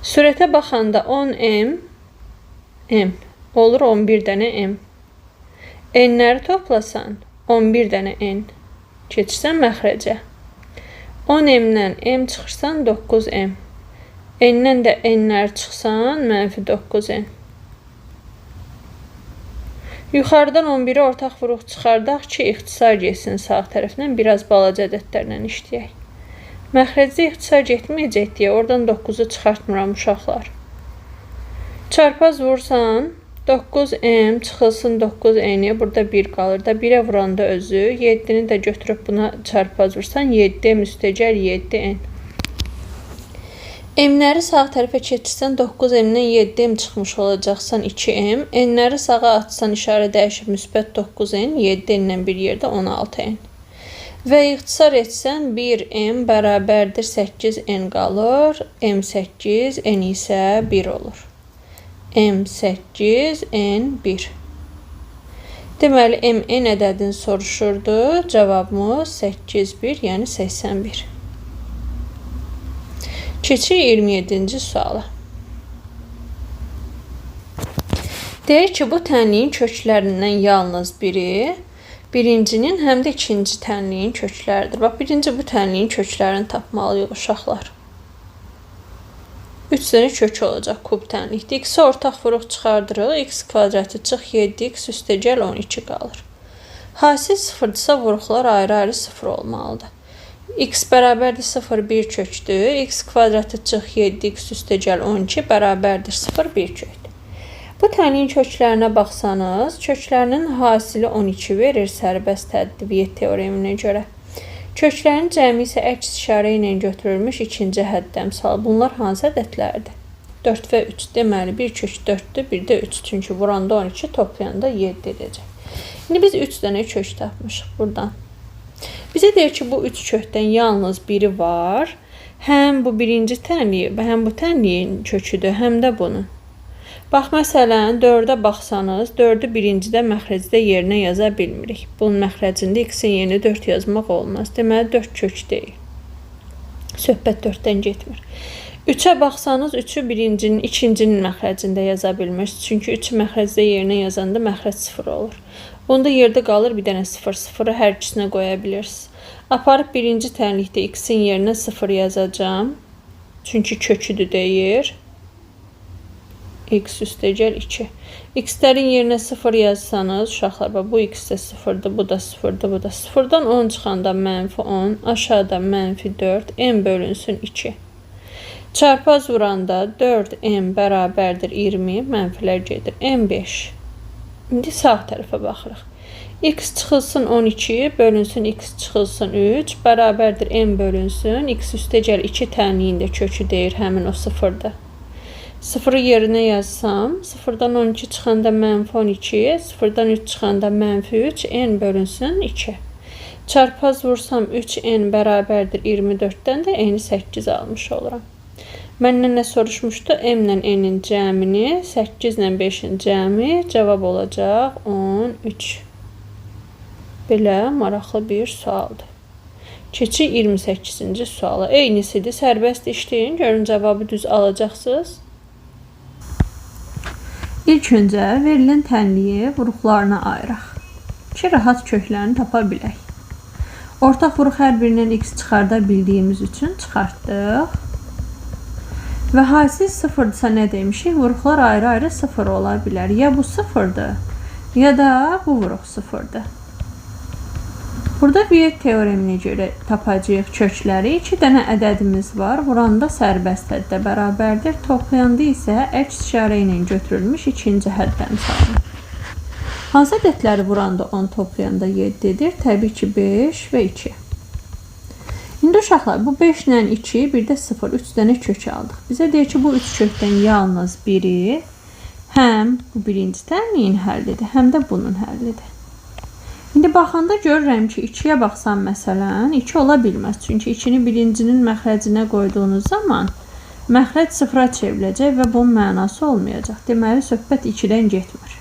Sürətə baxanda 10m m olur 11 dənə m. N'ləri toplasan 11 dənə n. Keçirsən məxrəcə. 10m'dən m çıxırsan 9m. N'dən də n'lər çıxsan mənfi 9n. Yuxarıdan 11-i ortaq vuruq çıxardaq ki, ixtisar getsin sağ tərəfindən, biraz balaca ədədlərlə işləyək. Məxrəcdə ixtisar getməyəcək deyə oradan 9-u çıxartmıram uşaqlar. Çarpaz vursan 9m çıxılsın 9n'ye, burada 1 qalır da 1'ə vuranda özü 7'ni də götürüb buna çarpaz vursan 7m üstəgəl 7n. M-ləri sağ tərəfə keçirsən 9M-dən 7M çıxmış olacaqsan 2M. N-ləri sağa atsan işarə dəyişib müsbət 9N, 7N-dən bir yerdə 16N. Və ixtisar etsən 1M bərabərdir 8N qalır. M8, N isə 1 olur. M8, N1. Deməli, N ədədini soruşurdu. Cavabımız 8, 1, yəni 81. Keçir 27-ci suala. Deyir ki, bu tənliyin köklərindən yalnız biri birincinin həm də ikinci tənliyin kökləridir. Bax, birinci bu tənliyin köklərini tapmalıyıq uşaqlar. 3 dənə kök olacaq kub tənlikdə. X-i ortaq vuruq çıxardırıq. X kvadratı çıx 7x üstəgəl 12 qalır. Hasil sıfırdırsa vuruqlar ayrı-ayrı sıfır olmalıdır. X bərabərdir 0, 1 kökdür. X kvadratı çıx 7x üstəgəl 12 bərabərdir 0, 1 kökdür. Bu tənliyin köklərinə baxsanız, köklərinin hasili 12 verir sərbəst tədbiq teoreminə görə. Köklərin cəmi isə əks işarə ilə götürülmüş ikinci hədd əmsalı. Bunlar hansı ədədlərdir? 4 və 3. Deməli, bir kök 4-dür, bir də 3. Çünki vuranda 12, toplayanda 7 edəcək. İndi biz 3 dənə kök tapmışıq buradan. Bizə deyir ki, bu 3 kökdən yalnız biri var. Həm bu birinci tənliyi, həm bu tənliyin köküdür, həm də bunun. Bax, məsələn, 4-ə baxsanız, 4-ü birincidə məxrəcdə yerinə yaza bilmirik. Bunun məxrəcində x-in yerinə 4 yazmaq olmaz. Deməli, 4 kök deyil. Söhbət 4-dən getmir. 3-ə baxsanız, 3-ü birincinin, ikincinin məxrəcində yaza bilmirsiniz. Çünki 3-ü məxrəcdə yerinə yazanda məxrəc 0 olur. Onda yerdə qalır bir dənə 0, 0-ı hər ikisinə qoya bilirsiniz. Aparıb birinci tənlikdə x-in yerinə 0 yazacağım. Çünki köküdür deyir. X üstəgəl 2. X-lərin yerinə 0 yazsanız, uşaqlar, bu x də 0-dır, bu da 0-dır, bu da 0-dan 10 çıxanda mənfi 10, aşağıda mənfi 4, m bölünsün 2. Çarpaz vuranda 4m bərabərdir 20, mənfilər gedir, m5. İndi sağ tərəfə baxırıq. X çıxılsın 12, bölünsün x çıxılsın 3, bərabərdir m bölünsün, x üstəgəl 2 tənliyində kökü deyir, həmin o 0-dır. 0-ı yerinə yazsam, 0-dan 12 çıxanda mənfi 12, 0-dan 3 çıxanda mənfi 3, n bölünsün 2. Çarpaz vursam 3n bərabərdir 24-dən də n-i 8 almış oluram. Məndən nə soruşmuşdu? M-lə n-in cəmini, 8-lə 5-in cəmi cavab olacaq 13. Belə maraqlı bir sualdır. Keçir 28-ci suala. Eynisidir, sərbəst işləyin, görün cavabı düz alacaqsınız. İlk öncə verilən tənliyi vuruqlarına ayıraq ki, rahat köklərini tapa bilək. Ortaq vuruq hər birindən x çıxarda bildiyimiz üçün çıxartdıq. Və hasil sıfırdırsa nə demişik? Vuruqlar ayrı-ayrı sıfır ola bilər. Ya bu sıfırdır, ya da bu vuruq sıfırdır. Burada Viet teoreminə görə tapacağıq kökləri. 2 dənə ədədimiz var. Vuranda sərbəst həddə bərabərdir. Toplayanda isə əks işarə ilə götürülmüş ikinci hədd əmsalı. Hansı ədədləri vuranda 10, toplayanda 7-dir? Təbii ki, 5 və 2. İndi uşaqlar, bu 5 ilə 2, bir də 0, 3 dənə kök aldıq. Bizə deyir ki, bu 3 kökdən yalnız biri həm bu birinci tənliyin həllidir, həm də bunun həllidir. İndi baxanda görürəm ki, 2-yə baxsam məsələn, 2 ola bilməz. Çünki 2-ni birincinin məxrəcinə qoyduğunuz zaman məxrəc 0-a çevriləcək və bunun mənası olmayacaq. Deməli, söhbət 2-dən getmir.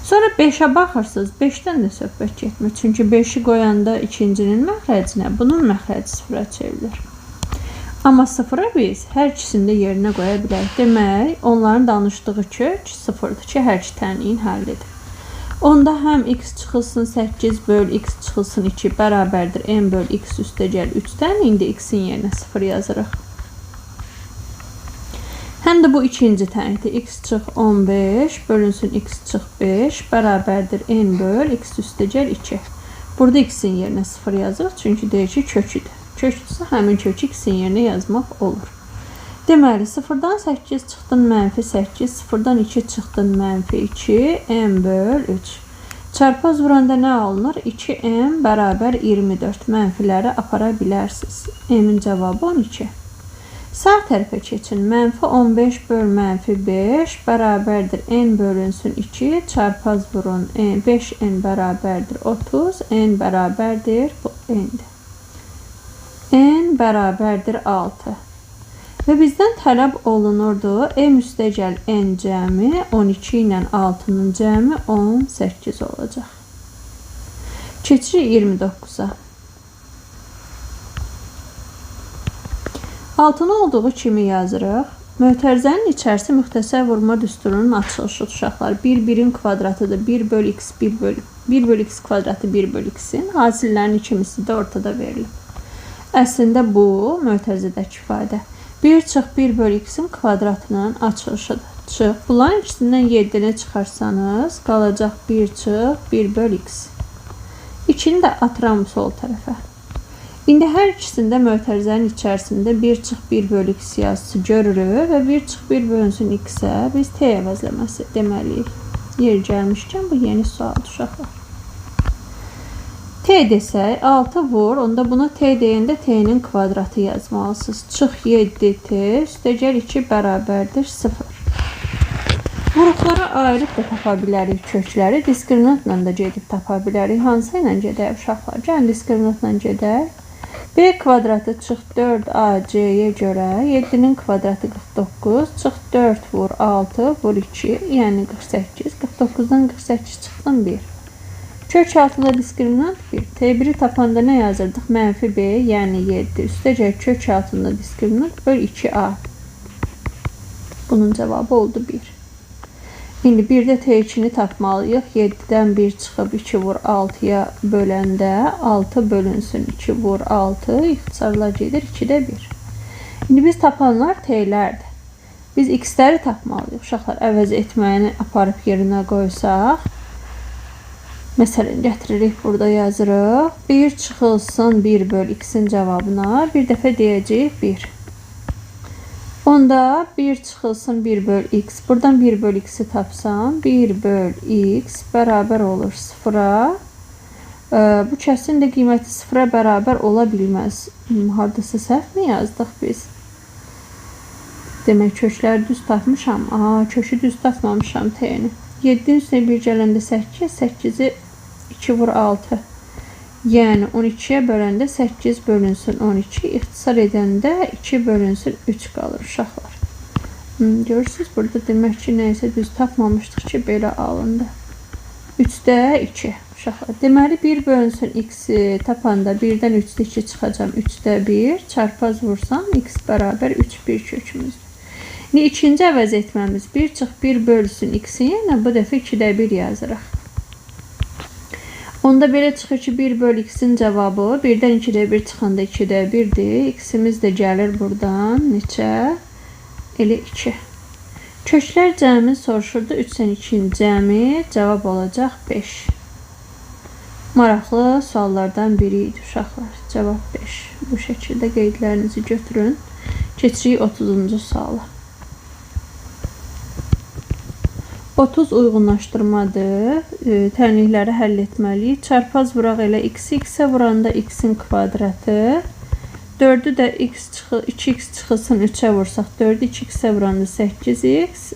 Sonra 5-ə baxırsınız, 5-dən də söhbət getmir. Çünki 5-i qoyanda ikincinin məxrəcinə, bunun məxrəci 0-a çevrilir. Amma 0-a biz hər ikisini də yerinə qoya bilərik. Demək, onların danışdığı kök 0-dır ki, hər iki tənliyin həllidir. Onda həm x çıxılsın 8 böl x çıxılsın 2 bərabərdir m böl x üstəgəl 3-dən. İndi x-in yerinə 0 yazırıq. Həm də bu ikinci tənlikdə x çıx 15 bölünsün x çıx 5 bərabərdir n böl x üstəgəl 2. Burada x-in yerinə 0 yazırıq, çünki deyir ki, köküdür. Kökdürsə həmin kökü x-in yerinə yazmaq olur. Deməli, 0-dan 8 çıxdın mənfi 8, 0-dan 2 çıxdın mənfi 2, m böl 3. Çarpaz vuranda nə alınır? 2m bərabər 24 mənfiləri apara bilərsiniz. M-in cavabı 12. Sağ tərəfə keçin. Mənfi 15 böl mənfi 5 bərabərdir n bölünsün 2 çarpaz vurun 5n bərabərdir 30 n bərabərdir bu n'dir. N bərabərdir 6. Və bizdən tələb olunurdu e müstəgəl n cəmi 12 ilə 6-nın cəmi 18 olacaq. Keçirik 29-a. 6-nı olduğu kimi yazırıq. Mötərizənin içərisi müxtəsər vurma düsturunun açılışıdır uşaqlar. 1-1-in kvadratıdır. 1 böl x 1 böl x kvadratı 1 böl x-in. Hasillərin ikimisi də ortada verilib. Əslində bu mötərizədəki ifadə. 1 çıx 1 böl x-in kvadratının açılışıdır. Çıx. Bunların ikisindən 7-ni çıxarsanız qalacaq 1 çıx 1 böl x. 2-ni də atıram sol tərəfə. İndi hər ikisində mötərizənin içərisində 1 çıx 1 böl x yazısı görürük və 1 çıx 1 bölünsün x-ə biz t əvəzləməsi deməliyik. Yer gəlmişkən bu yeni sualdır uşaqlar. T desək 6 vur, onda buna t deyəndə t'nin kvadratı yazmalısınız. Çıx 7t üstəgəl 2 bərabərdir 0. Vuruqlara ayırıb da tapa bilərik kökləri. Diskriminantla da gedib tapa bilərik. Hansı ilə gedək uşaqlar? Gəlin diskriminantla gedək. B kvadratı çıx 4ac-yə görə 7-nin kvadratı 49 çıx 4 vur 6 vur 2 yəni 48. 49-dan 48 çıxdım 1. Kök altında diskriminant 1. T1-i tapanda nə yazırdıq? Mənfi B yəni 7 üstəcək kök altında diskriminant böl 2a. Bunun cavabı oldu 1. İndi bir də T2-ni tapmalıyıq. 7-dən 1 çıxıb 2 vur 6-ya böləndə 6 bölünsün 2 vur 6 ixtisarla gedir 2-də 1. İndi biz tapanlar T'lərdir. Biz x-ləri tapmalıyıq. Uşaqlar əvəz etməyini aparıb yerinə qoysaq. Məsələn gətiririk burada yazırıq. 1 çıxılsın 1 böl x-in cavabına bir dəfə deyəcəyik 1. Onda 1 çıxılsın 1 böl x. Buradan 1 böl x-i tapsam 1 böl x bərabər olur 0-a. Bu kəsin də qiyməti 0-a bərabər ola bilməz. Haradasa səhv mi yazdıq biz? Demək kökləri düz tapmışam. Kökü düz tapmamışam t-ni. 7-nin üstünə 1 gələndə 8, 8-i 2 vur 6. Yəni 12-yə böləndə 8 bölünsün 12, ixtisar edəndə 2 bölünsün 3 qalır uşaqlar. Görürsünüz, burada demək ki, nəysə düz tapmamışdıq ki, belə alındı. 3-də 2 uşaqlar. Deməli, 1 bölünsün x-i tapanda 1-dən 3-də 2 çıxacam, 3-də 1, çarpaz vursam, x bərabər 3, 1 kökümüzdür. İndi ikinci əvəz etməmiz 1 çıx 1 bölünsün x-i, yəni bu dəfə 2-də 1 yazırıq. Onda belə çıxır ki, 1 böl x-in cavabı 1-dən 2-də 1 çıxanda 2-də 1-dir. X-imiz də gəlir buradan neçə? Elə 2. Köklər cəmi soruşurdu. 3-dən 2-nin cəmi cavab olacaq 5. Maraqlı suallardan biri idi uşaqlar. Cavab 5. Bu şəkildə qeydlərinizi götürün. Keçirik 30-cu suala. 30 uyğunlaşdırmadır. Tənlikləri həll etməliyik. Çarpaz vuraq elə x-ə vuranda x-in kvadratı. 4-ü də 2x çıxılsın 3-ə vursaq 4-ü 2x-ə vuranda 8x,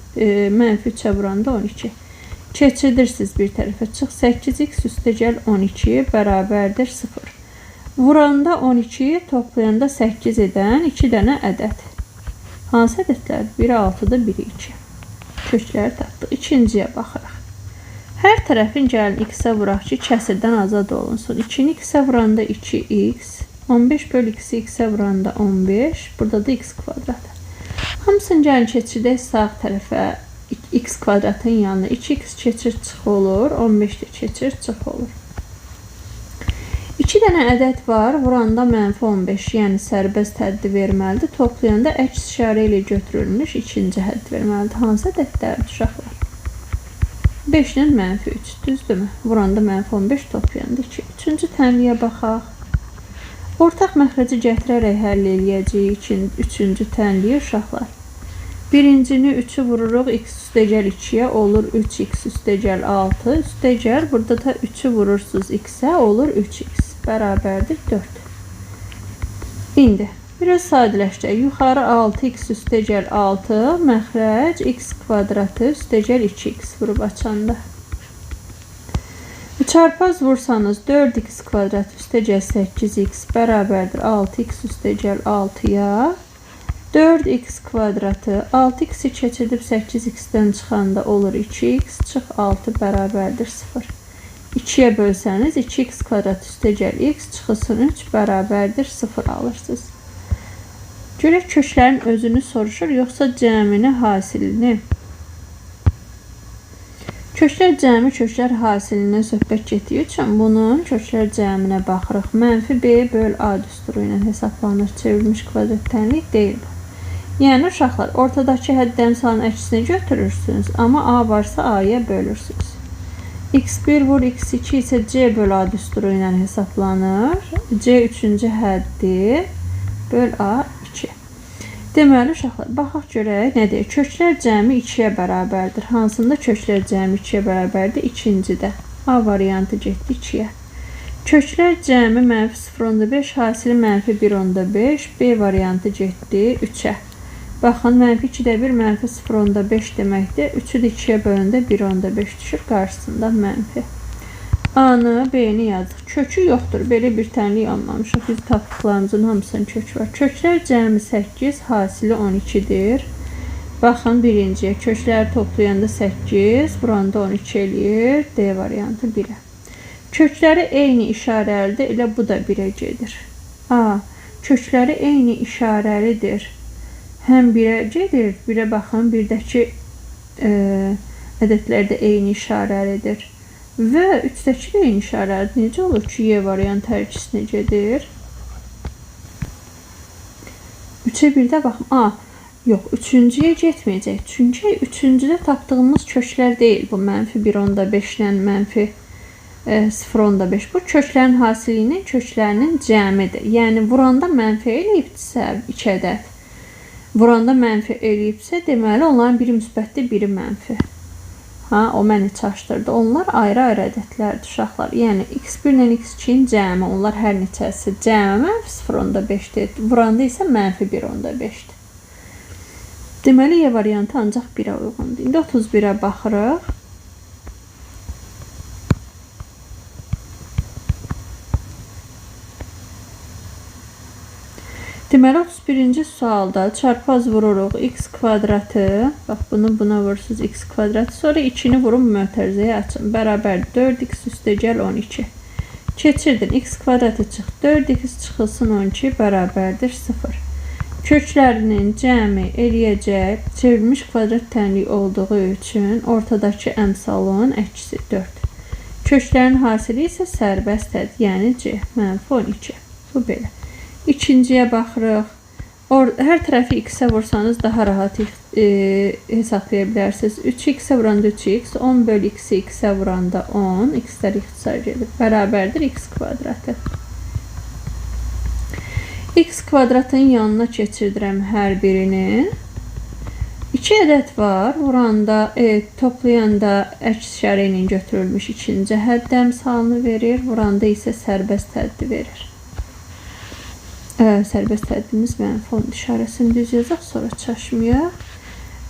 mənfi 3-ə vuranda 12. Keçirirsiniz bir tərəfə. Çıx 8x üstəgəl 12 bərabərdir 0. Vuranda 12, toplayanda 8 edən 2 dənə ədəd. Hansı ədədlər? Biri 6-da, biri 2. Kökləri tapdıq. İkinciyə baxırıq. Hər tərəfin gəlin x-ə vuraq ki, kəsirdən azad olunsun. 2-ni x-ə vuranda 2x, 15 böl x-i x-ə vuranda 15, burada da x kvadratı. Hamısını gəlin keçirdək sağ tərəfə x kvadratın yanına 2x keçir çıx olur, 15 də keçir çıx olur. 2 dənə ədəd var, vuranda mənfi 15, yəni sərbəst həddi verməlidir. Toplayanda əks işarə ilə götürülmüş ikinci hədd verməlidir. Hansı ədədlərdir uşaqlar? 5-nin mənfi 3, düzdürmü? Vuranda mənfi 15, toplayanda 2. Üçüncü tənliyə baxaq. Ortaq məxrəci gətirərək həll eləyəcəyik üçüncü tənliyə uşaqlar. Birincini 3'ü vururuq, x üstəgəl 2'yə olur 3x üstəgəl 6, üstəgəl burada da 3'ü vurursunuz x-ə olur 3x bərabərdir 4. İndi Biraz sadələşdirək. Yuxarı 6x üstəgəl 6, məxrəc x kvadratı üstəgəl 2x vurub açanda. Çarpaz vursanız 4x kvadrat üstəgəl 8x bərabərdir 6x üstəgəl 6-ya. 4x kvadratı 6x'i keçidib 8x-dən çıxanda olur 2x, çıx 6 bərabərdir 0. 2-yə bölsəniz 2x kvadrat üstəgəl x çıxılsın 3 bərabərdir 0 alırsınız. Görək köklərin özünü soruşur, yoxsa cəmini, hasilini? Köklər cəmi, köklər hasilinə söhbət getdiyi üçün bunun köklər cəminə baxırıq. Mənfi b böl a düsturu ilə hesablanır. Çevrilmiş kvadrat tənlik deyil bu. Yəni uşaqlar, ortadakı hədd əmsalının əksini götürürsünüz, amma a varsa a-ya bölürsünüz. x1 vur x2 isə c böl a düsturu ilə hesablanır. c 3-cü həddi böl a 2. Deməli uşaqlar, baxaq görək nə deyir? Köklər cəmi 2-yə bərabərdir. Hansında köklər cəmi 2-yə bərabərdir? İkincidə. A variantı getdi 2-yə. Köklər cəmi mənfi 0,5, hasili mənfi 1,5, B variantı getdi 3-ə. Baxın, mənfi 2-də 1, mənfi 0,5 deməkdir. 3-ü də 2-yə bölündə 1,5 düşür. Qarşısında mənfi. A-nı, B-ni yazıq. Kökü yoxdur. Belə bir tənlik almamışıq. Biz tapdıqlarımızın hamısının kökü var. Köklər cəmi 8, hasili 12-dir. Baxın, birinciyə. Kökləri toplayanda 8, buranda 12 eləyir. D variantı 1-ə. Kökləri eyni işarəlidir. Elə bu da 1-ə gedir. A. Kökləri eyni işarəlidir. Həm 1-ə gedir. 1-ə baxın, birdəki ədədlər də eyni işarəlidir. Və 3-dəki də eyni işarəlidir. Necə olur ki, Y variantı hər ikisinə gedir? 3-ə 1-də baxın. A. Yox, 3-cüyə getməyəcək. Çünki 3-cüdə tapdığımız köklər deyil. Bu mənfi 1,5 ilə mənfi 0,5. Bu köklərin hasilinin köklərinin cəmidir. Yəni, vuranda mənfi eləyibdirsə 2 ədəd. Vuranda mənfi eləyibsə, deməli, onların biri müsbətdir, biri mənfi. Ha, o məni çaşdırdı. Onlar ayrı-ayrı ədədlərdir, uşaqlar. Yəni, x1 ilə x2-in cəmi, onlar hər neçəsi cəmi mənfi 0,5-dir. Vuranda isə mənfi 1,5-dir. Deməli, Y variantı ancaq 1-ə uyğundur. İndi 31-ə baxırıq. Deməli, 31-ci sualda çarpaz vururuq x kvadratı, bax bunu buna vurursunuz x kvadratı, sonra 2-ni vurun mötərizəyə açın. Bərabər 4x üstəgəl 12. Keçirdin, x kvadratı çıx, 4x çıxılsın 12 bərabərdir 0. Köklərinin cəmi eləyəcək, çevrilmiş kvadrat tənlik olduğu üçün ortadakı əmsalın əksi 4. Köklərin hasili isə sərbəstdir, yəni c, mənfi 12. Bu belə. İkinciyə baxırıq. Hər tərəfi x-ə vursanız daha rahat hesablaya bilərsiniz. 3x-ə vuranda 3x, 10 bölü x-i x-ə vuranda 10, x-lər ixtisar gedir. Bərabərdir x kvadratı. X kvadratın yanına keçirdirəm hər birini. 2 ədəd var. Vuranda, toplayanda əks işarə ilə götürülmüş ikinci hədd əmsalını verir. Vuranda isə sərbəst həddi verir. Sərbəst həddimiz mənfi 10 işarəsini düz yazaq, sonra çaşmayaq.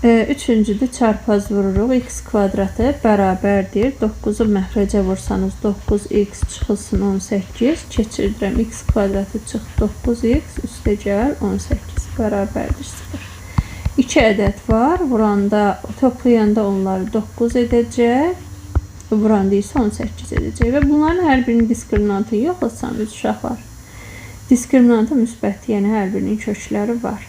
Üçüncüdə çarpaz vururuq. X kvadratı bərabərdir. 9-u məxrəcə vursanız 9x çıxılsın 18. Keçirdirəm. X kvadratı çıx 9x üstəgəl 18 bərabərdir 0. 2 ədəd var. Vuranda, toplayanda onları 9 edəcək. Vuranda isə 18 edəcək. Və bunların hər birinin diskriminantını yoxlasanız uşaqlar. Diskriminantı müsbət, yəni hər birinin kökləri var.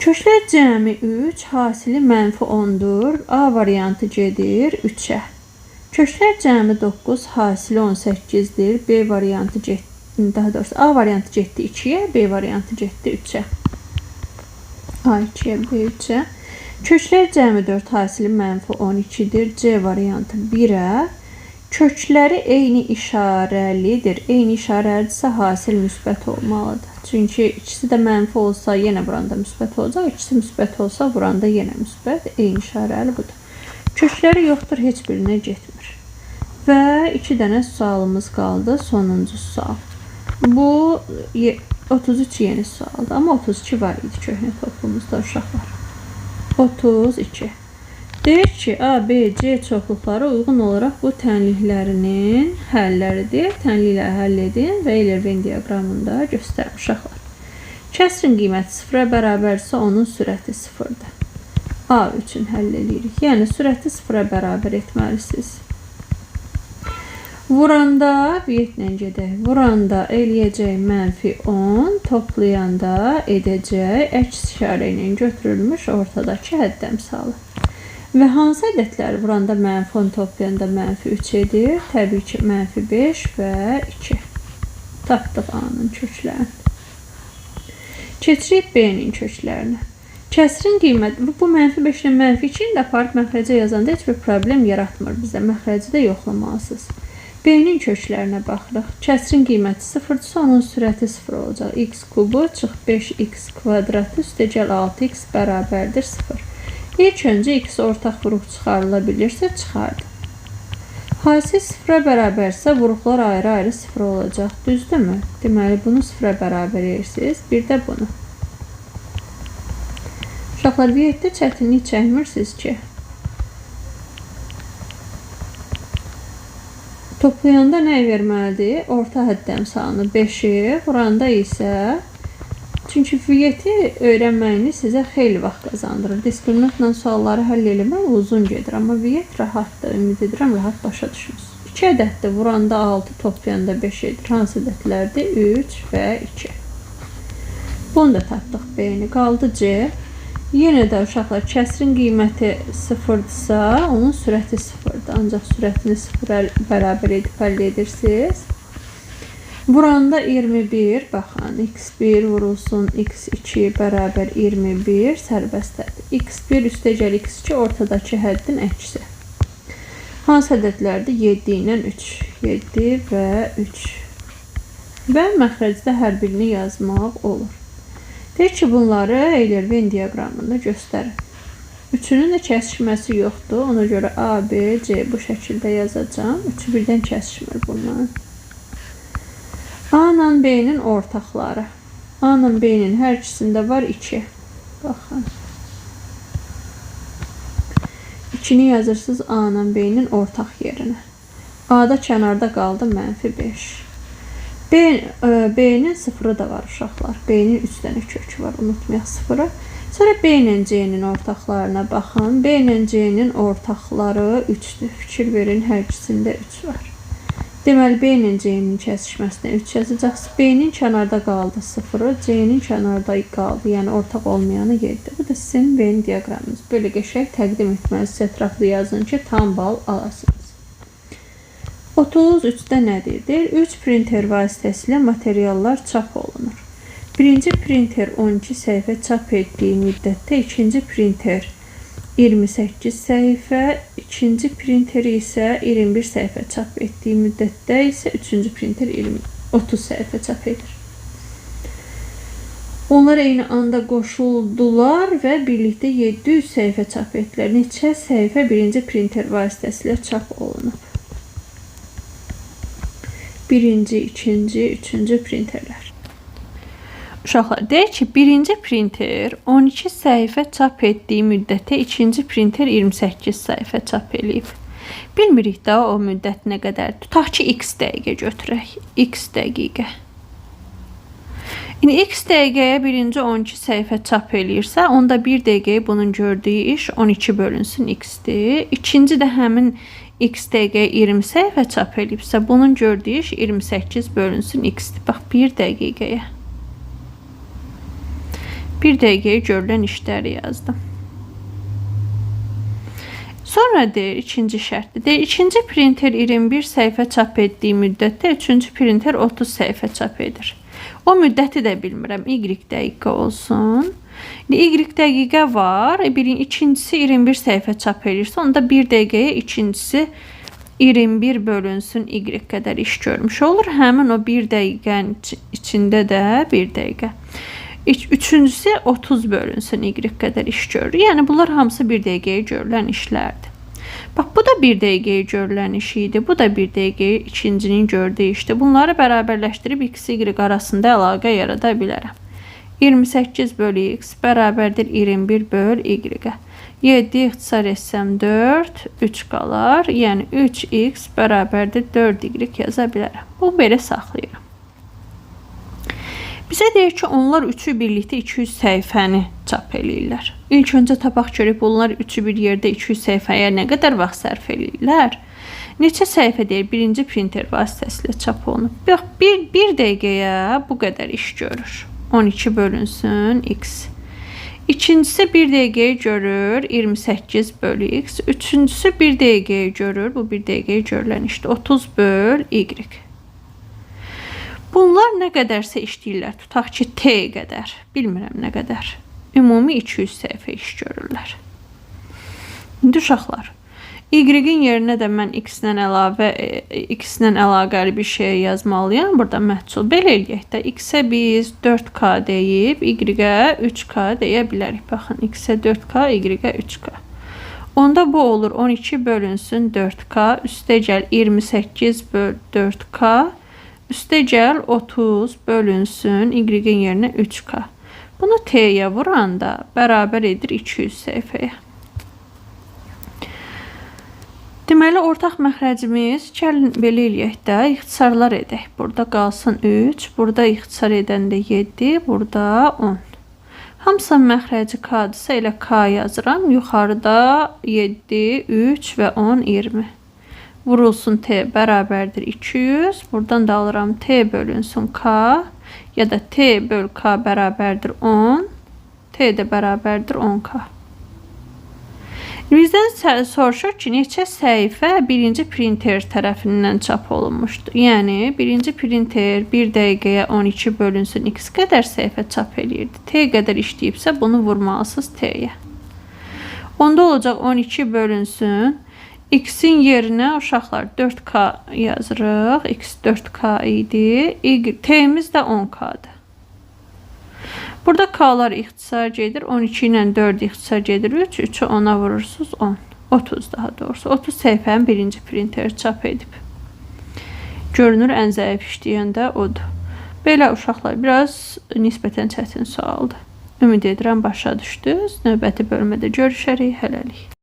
Köklər cəmi 3, hasili mənfi 10-dur. A variantı gedir 3-ə. Köklər cəmi 9, hasili 18-dir. B variantı getdi, daha doğrusu A variantı getdi 2-yə, B variantı getdi 3-ə. A 2-yə, B 3-ə. Köklər cəmi 4, hasili mənfi 12-dir. C variantı 1-ə. Kökləri eyni işarəlidir. Eyni işarəlidirsə hasil müsbət olmalıdır. Çünki ikisi də mənfi olsa yenə buranda müsbət olacaq. İkisi müsbət olsa buranda yenə müsbət. Eyni işarəli budur. Kökləri yoxdur, heç birinə getmir. Və 2 dənə sualımız qaldı. Sonuncu sual. Bu 33 yeni sualdır. Amma 32 var idi köhnə toplumumuzda uşaqlar. 32. Deyir ki, A, B, C çoxluqlara uyğun olaraq bu tənliklərinin həlləridir. Tənlikləri həll edin və Eyler-Venn diaqramında göstərin uşaqlar. Kəsrin qiyməti 0-a bərabərsə onun sürəti 0-dır. A üçün həll edirik. Yəni sürəti 0-a bərabər etməlisiniz. Vuranda, biyetlə gedək. Vuranda eləyəcək -10, toplayanda edəcək əks işarə ilə götürülmüş ortadakı hədd əmsalı. Və hansı ədədləri vuranda -10, toplayanda -3 edir? Təbii ki, -5 və 2. Tapdıq A-nın köklərini. Keçirik B-nin köklərinə. Kəsrin qiyməti, bu -5 ilə -2 ilə aparıb məxrəcə yazanda heç bir problem yaratmır bizə. Məxrəci də yoxlamalısınız. B-nin köklərinə baxırıq. Kəsrin qiyməti 0-dırsa onun sürəti 0 olacaq. X kubu çıx 5x kvadratı üstəgəl 6x bərabərdir 0. İlk öncə x ortaq vuruq çıxarıla bilirsə çıxardı. Hasil 0-a bərabərsə vuruqlar ayrı-ayrı 0 olacaq. Düzdürmü? Deməli bunu 0-a bərabər edirsiniz. Bir də bunu. Uşaqlar, viyyətdə çətinlik çəkmirsiniz ki. Toplayanda nə verməlidir? Orta hədd əmsalını 5-i, vuranda isə çünki viyyəti öyrənməyiniz sizə xeyli vaxt qazandırır. Diskriminantla sualları həll eləmək uzun gedir, amma viyyət rahatdır. Ümid edirəm, rahat başa düşürsünüz. 2 ədəddir, vuranda 6, toplayanda 5 edir. Hansı ədədlərdir? 3 və 2. Bunu da tapdıq B-ni. Qaldı C. Yenə də uşaqlar, kəsrin qiyməti 0-dırsa, onun sürəti 0-dır. Ancaq sürətini 0-a bərabər edib əldə edirsiniz. Vuranda 21, baxın, x1 vurulsun, x2 bərabər 21 sərbəstədir. x1 üstəgəl x2 ortadakı həddin əksi. Hansı ədədlərdir? 7 ilə 3. 7 və 3. Və məxrəcdə hər birini yazmaq olur. Deyir ki, bunları Eyler-Venn diaqramında göstərin. Üçünün də kəsişməsi yoxdur. Ona görə A, B, C bu şəkildə yazacağım. Üçü birdən kəsişmir bunlar. A ilə B-nin ortaqları. A ilə B-nin hər ikisində var 2. Baxın. 2-ni yazırsınız A ilə B-nin ortaq yerinə. A-da kənarda qaldı -5. B-nin 0-ı da var uşaqlar. B-nin 3 dənə kökü var. Unutmayaq 0-ı. Sonra B ilə C-nin ortaqlarına baxın. B ilə C-nin ortaqları 3-dür. Fikir verin, hər ikisində 3 var. Deməli, B ilə C-nin kəsişməsinə 3 yazacaqsınız. B-nin kənarda qaldı 0-ı, C-nin kənarda qaldı. Yəni, ortaq olmayanı 7. Bu da sizin Venn diaqramınız. Böyle qəşəng təqdim etməlisiniz. Ətraflı yazın ki, tam bal alasınız. 33-də nədir? 3 printer vasitəsilə materiallar çap olunur. Birinci printer 12 səhifə çap etdiyi müddətdə ikinci printer 28 səhifə, ikinci printeri isə 21 səhifə çap etdiyi müddətdə isə üçüncü printer 30 səhifə çap edir. Onlar eyni anda qoşuldular və birlikdə 700 səhifə çap etdilər. Neçə səhifə birinci printer vasitəsilə çap olunub? Birinci, ikinci, üçüncü printerlər. Uşaqlar, deyir ki, birinci printer 12 səhifə çap etdiyi müddətdə ikinci printer 28 səhifə çap eləyib. Bilmirik daha o müddət nə qədər. Tutaq ki, x dəqiqə götürək. X dəqiqə. Yəni, x dəqiqəyə birinci 12 səhifə çap eləyirsə, onda bir dəqiqəyə bunun gördüyü iş 12 bölünsün x-dir. İkinci də həmin x dəqiqəyə 20 səhifə çap eləyibsə, bunun gördüyü iş 28 bölünsün x-dir. Bax, bir dəqiqəyə. Bir dəqiqəyə görülən işləri yazdım. Sonra deyir, ikinci şərtdir. Deyir, ikinci printer 21 səhifə çap etdiyi müddətdə üçüncü printer 30 səhifə çap edir. O müddəti də bilmirəm. Y dəqiqə olsun. Y dəqiqə var. İkincisi 21 səhifə çap edirsə, onda bir dəqiqəyə ikincisi 21 bölünsün y qədər iş görmüş olur. Həmin o bir dəqiqənin içində də bir dəqiqə. Üçüncüsü 30 bölünsün y qədər iş görür. Yəni, bunlar hamısı bir dəqiqəyə görülən işlərdir. Bax, bu da 1 dəqiqəyə görülən iş idi. Bu da 1 dəqiqəyə ikincinin gördüyü işdir. Bunları bərabərləşdirib x, y arasında əlaqə yarada bilərəm. 28 bölü x bərabərdir 21 bölü y-ə. 7 ixtisar etsəm 4, 3 qalar. Yəni 3x bərabərdir 4y yaza bilərəm. Bu belə saxlayıram. Bizə deyir ki, onlar üçü birlikdə 200 səhifəni çap eləyirlər. İlk öncə tapaq görək, bunlar üçü bir yerdə 200 səhifəyə nə qədər vaxt sərf eləyirlər? Neçə səhifə deyir, birinci printer vasitəsilə çap olunub. Bax, bir dəqiqəyə bu qədər iş görür. 12 bölünsün x. İkincisi 1 dəqiqəyə görür 28 bölü x. Üçüncüsü 1 dəqiqəyə görür. Bu 1 dəqiqəyə görülən işdir. 30 böl y. Bunlar nə qədərsə işləyirlər. Tutaq ki, t qədər. Bilmirəm nə qədər. Ümumi 200 səhifə iş görürlər. İndi uşaqlar, y-in yerinə də mən x-lə əlaqəli bir şey yazmalıyam. Burada məhsul belə eləyək də. X-ə biz 4k deyib, y-ə 3k deyə bilərik. Baxın, x-ə 4k, y-ə 3k. Onda bu olur 12 bölünsün 4k, üstəgəl 28 böl 4k, üstəgəl 30 bölünsün y-in yerinə 3k. Bunu t-yə vuranda bərabər edir 200 səhifəyə. Deməli, ortaq məxrəcimiz, gəlin belə eləyək də, ixtisarlar edək. Burada qalsın 3, burada ixtisar edəndə 7, burada 10. Hamısının məxrəci k-dırsa elə k yazıram. Yuxarıda 7, 3 və 10, 20. Vurulsun t bərabərdir 200. Buradan da alıram t bölünsün k ya da t böl k bərabərdir 10. T də bərabərdir 10k. Bizdən soruşur ki, neçə səhifə birinci printer tərəfindən çap olunmuşdur. Yəni, birinci printer 1 dəqiqəyə 12 bölünsün x qədər səhifə çap eləyirdi. T qədər işləyibsə, bunu vurmalısınız t-yə. Onda olacaq 12 bölünsün. X-in yerinə uşaqlar 4k yazırıq. X 4k idi. T-miz də 10k-dır. Burada k-lar ixtisar gedir. 12 ilə 4 ixtisar gedir. 3, 3'ü 10'a vurursunuz 10. 30 daha doğrusu. 30 səhifənin birinci printeri çap edib. Görünür, ən zəif işləyən də odur. Belə uşaqlar, biraz nisbətən çətin sualdır. Ümid edirəm başa düşdünüz. Növbəti bölmədə görüşərik. Hələlik.